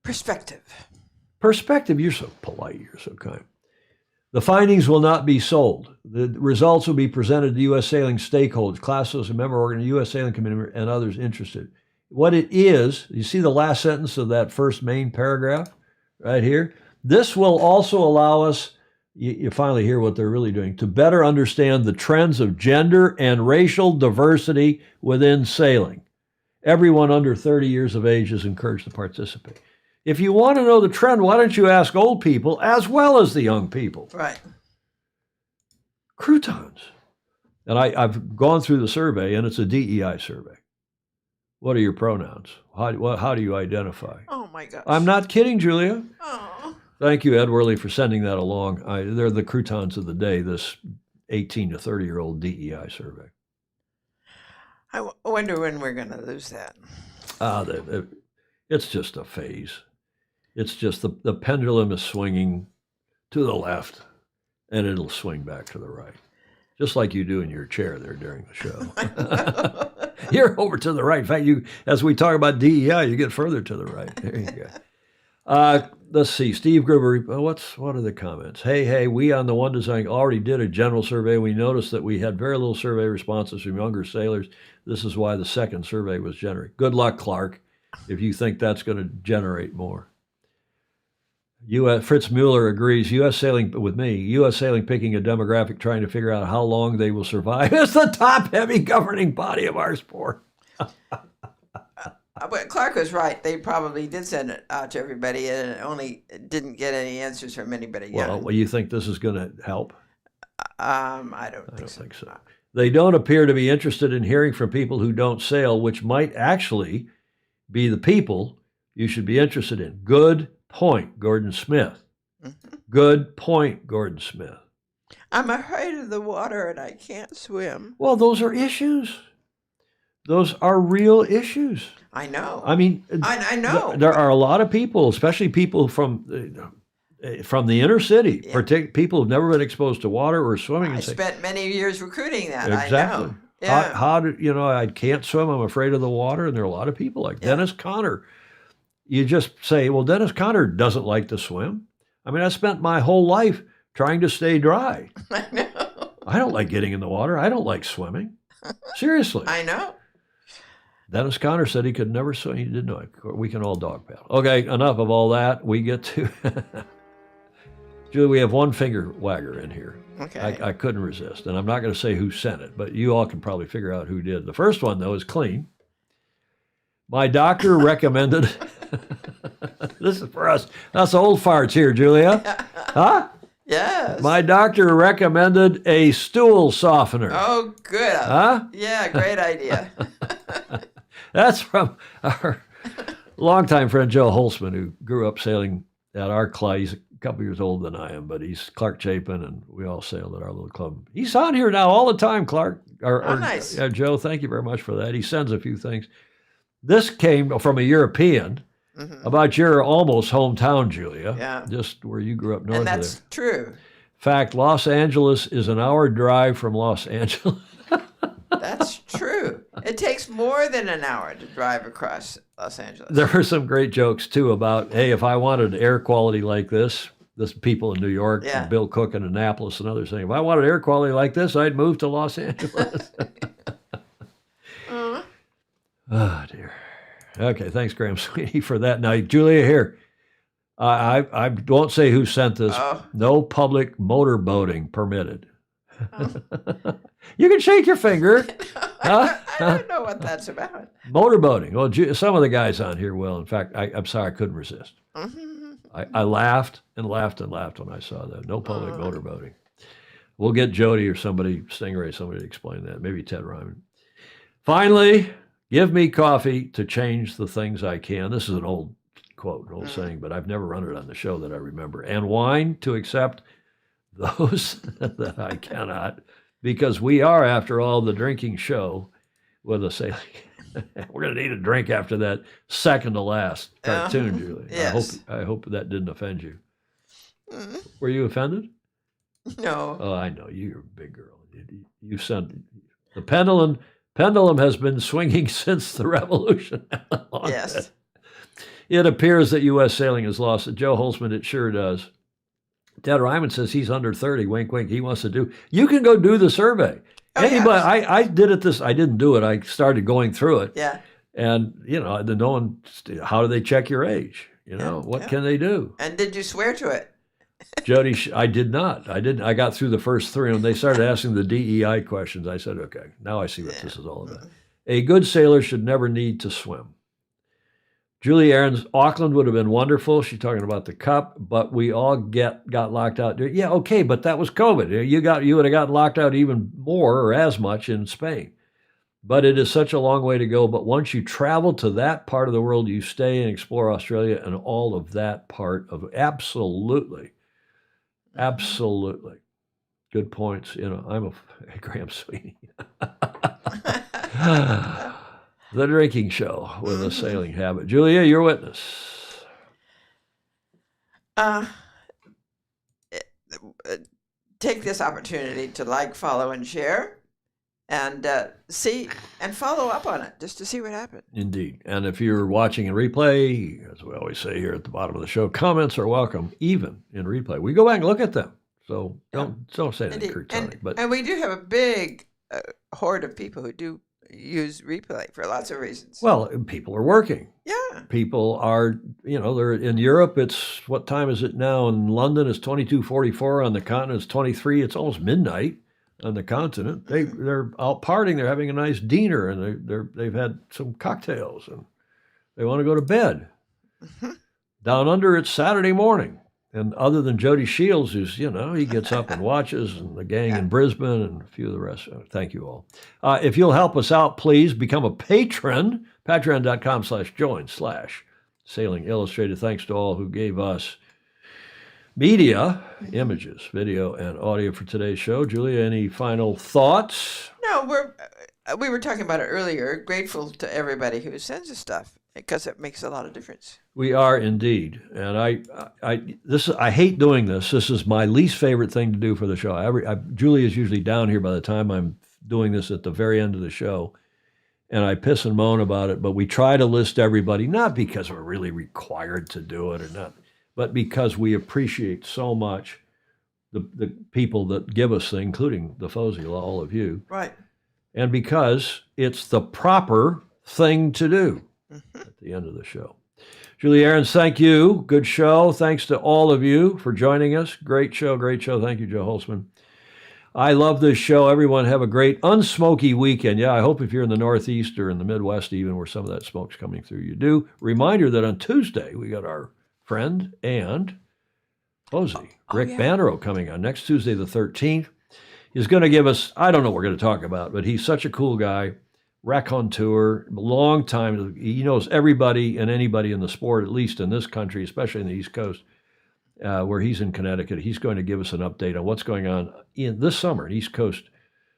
Perspective. You're so polite. You're so kind. The findings will not be sold. The results will be presented to U.S. Sailing stakeholders, class association member organ, U.S. Sailing Committee, and others interested. What it is, you see the last sentence of that first main paragraph right here? This will also allow us, you finally hear what they're really doing, to better understand the trends of gender and racial diversity within sailing. Everyone under 30 years of age is encouraged to participate. If you want to know the trend, why don't you ask old people as well as the young people? Right. Croutons. And I've gone through the survey, and it's a DEI survey. What are your pronouns? How do you identify? Oh, my gosh. I'm not kidding, Julia. Oh. Thank you, Ed Worley, for sending that along. They're the croutons of the day, this 18 to 30-year-old DEI survey. I wonder when we're going to lose that. It's just a phase. It's just the pendulum is swinging to the left, and it'll swing back to the right, just like you do in your chair there during the show. You're over to the right. In fact, as we talk about DEI, you get further to the right. There you go. Let's see. Steve Gruber, what are the comments? Hey, we on the One Design already did a general survey. We noticed that we had very little survey responses from younger sailors. This is why the second survey was generated. Good luck, Clark, if you think that's going to generate more. Fritz Mueller agrees. U.S. Sailing with me. U.S. Sailing picking a demographic, trying to figure out how long they will survive. It's the top-heavy governing body of our sport. But Clark was right. They probably did send it out to everybody, and it only didn't get any answers from anybody young. Well, you think this is going to help? I don't think so. They don't appear to be interested in hearing from people who don't sail, which might actually be the people you should be interested in. Good point, Gordon Smith. Mm-hmm. Good point, Gordon Smith. I'm afraid of the water and I can't swim. Well, those are issues. Those are real issues. I know. I mean, I know. There are a lot of people, especially people from the inner city, particularly people who've never been exposed to water or swimming. I spent many years recruiting that. Exactly. I know. Yeah. How do I can't swim. I'm afraid of the water. And there are a lot of people like Dennis Conner. You just say, well, Dennis Conner doesn't like to swim. I mean, I spent my whole life trying to stay dry. I know. I don't like getting in the water. I don't like swimming. Seriously. I know. Dennis Conner said he could never swim. He didn't know it. We can all dog paddle. Okay, enough of all that. We get to Julie, we have one finger wagger in here. Okay. I couldn't resist, and I'm not going to say who sent it, but you all can probably figure out who did. The first one, though, is clean. My doctor recommended. This is for us. That's old farts here, Julia. Huh? Yes. My doctor recommended a stool softener. Oh, good. Huh? Yeah, great idea. That's from our longtime friend Joe Holtzman, who grew up sailing at our club. He's a couple years older than I am, but he's Clark Chapin, and we all sailed at our little club. He's on here now all the time, Clark. Nice. Joe, thank you very much for that. He sends a few things. This came from a European about your almost hometown, Julia. Yeah. Just where you grew up north And of that's there. true. In fact, Los Angeles is an hour drive from Los Angeles. That's true. It takes more than an hour to drive across Los Angeles. There were some great jokes, too, about, hey, if I wanted air quality like this people in New York, Yeah. and Bill Cook in Annapolis and others saying, if I wanted air quality like this, I'd move to Los Angeles. Oh, dear. Okay, thanks, Graham Sweeney, for that. Now, Julia, here. I won't say who sent this. Oh. No public motorboating permitted. You can shake your finger. I don't know what that's about. Motorboating. Well, some of the guys on here will. In fact, I'm sorry, I couldn't resist. I laughed and laughed and laughed when I saw that. No public motorboating. We'll get Jody or somebody, Stingray, somebody to explain that. Maybe Ted Ryman. Finally, give me coffee to change the things I can. This is an old quote, an old saying, but I've never run it on the show that I remember. And wine to accept those that I cannot, because we are, after all, the drinking show with a sailing. We're going to need a drink after that second to last cartoon, Julie. Yes. I hope that didn't offend you. Were you offended? No. Oh, I know. You're a big girl. You sent the pendulum has been swinging since the revolution. Yes. It appears that U.S. sailing has lost it. Joe Holtzman, it sure does. Ted Ryman says he's under 30. Wink, wink. He wants to do. You can go do the survey. Anybody, I did it. I didn't do it. I started going through it. Yeah. And no one. How do they check your age? What can they do? And did you swear to it? Jody, I did not. I didn't. I got through the first three, and they started asking the DEI questions. I said, okay, now I see what this is all about. A good sailor should never need to swim. Julie Aarons, Auckland would have been wonderful. She's talking about the cup, but we all got locked out. Yeah, okay, but that was COVID. You would have gotten locked out even more or as much in Spain. But it is such a long way to go. But once you travel to that part of the world, you stay and explore Australia and all of that part of absolutely. Good points. I'm a Graham Sweeney. The drinking show with a sailing habit. Julia, your witness. Take this opportunity to like, follow, and share, and see and follow up on it just to see what happened. Indeed. And if you're watching in replay, as we always say here at the bottom of the show, comments are welcome, even in replay. We go back and look at them. So don't say anything curt-tonic. And we do have a big horde of people who do use replay for lots of reasons. Well, people are working. Yeah. People are, they're in Europe. It's, what time is it now? In London, it's 22:44. On the continent, it's 23. It's almost midnight on the continent. They're out partying. They're having a nice dinner, and they've had some cocktails, and they want to go to bed. Down under, it's Saturday morning. And other than Jody Shields, who's, he gets up and watches, and the gang in Brisbane and a few of the rest. Thank you all. If you'll help us out, please become a patron, patreon.com/join/Sailing Illustrated. Thanks to all who gave us media, images, video, and audio for today's show. Julia, any final thoughts? No, we were talking about it earlier. Grateful to everybody who sends us stuff, because it makes a lot of difference. We are indeed, and I hate doing this. This is my least favorite thing to do for the show. Julie is usually down here by the time I'm doing this at the very end of the show, and I piss and moan about it. But we try to list everybody, not because we're really required to do it or not, but because we appreciate so much the people that give us things, including the Fozy, all of you. Right. And because it's the proper thing to do at the end of the show. Julie Ahrens, thank you. Good show. Thanks to all of you for joining us. Great show, great show. Thank you, Joe Holtzman. I love this show. Everyone have a great unsmoky weekend. Yeah, I hope if you're in the Northeast or in the Midwest even where some of that smoke's coming through, you do. Reminder that on Tuesday, we got our friend and Fozy, Rick Bannerow, coming on next Tuesday the 13th. He's going to give us, I don't know what we're going to talk about, but he's such a cool guy. Raconteur, long time. He knows everybody and anybody in the sport, at least in this country, especially in the East Coast, where he's in Connecticut. He's going to give us an update on what's going on in this summer, East Coast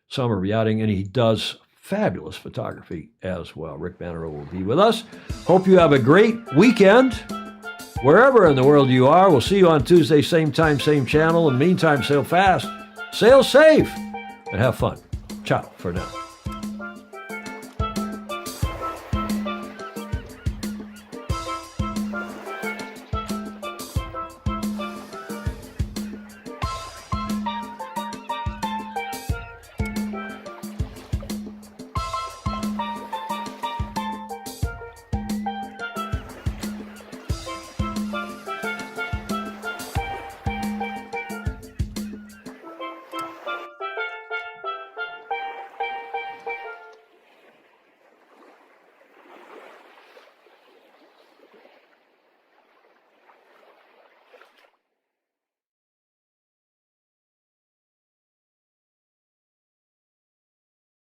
summer yachting, and he does fabulous photography as well. Rick Bannerow will be with us. Hope you have a great weekend. Wherever in the world you are, we'll see you on Tuesday, same time, same channel. In the meantime, sail fast, sail safe, and have fun. Ciao for now.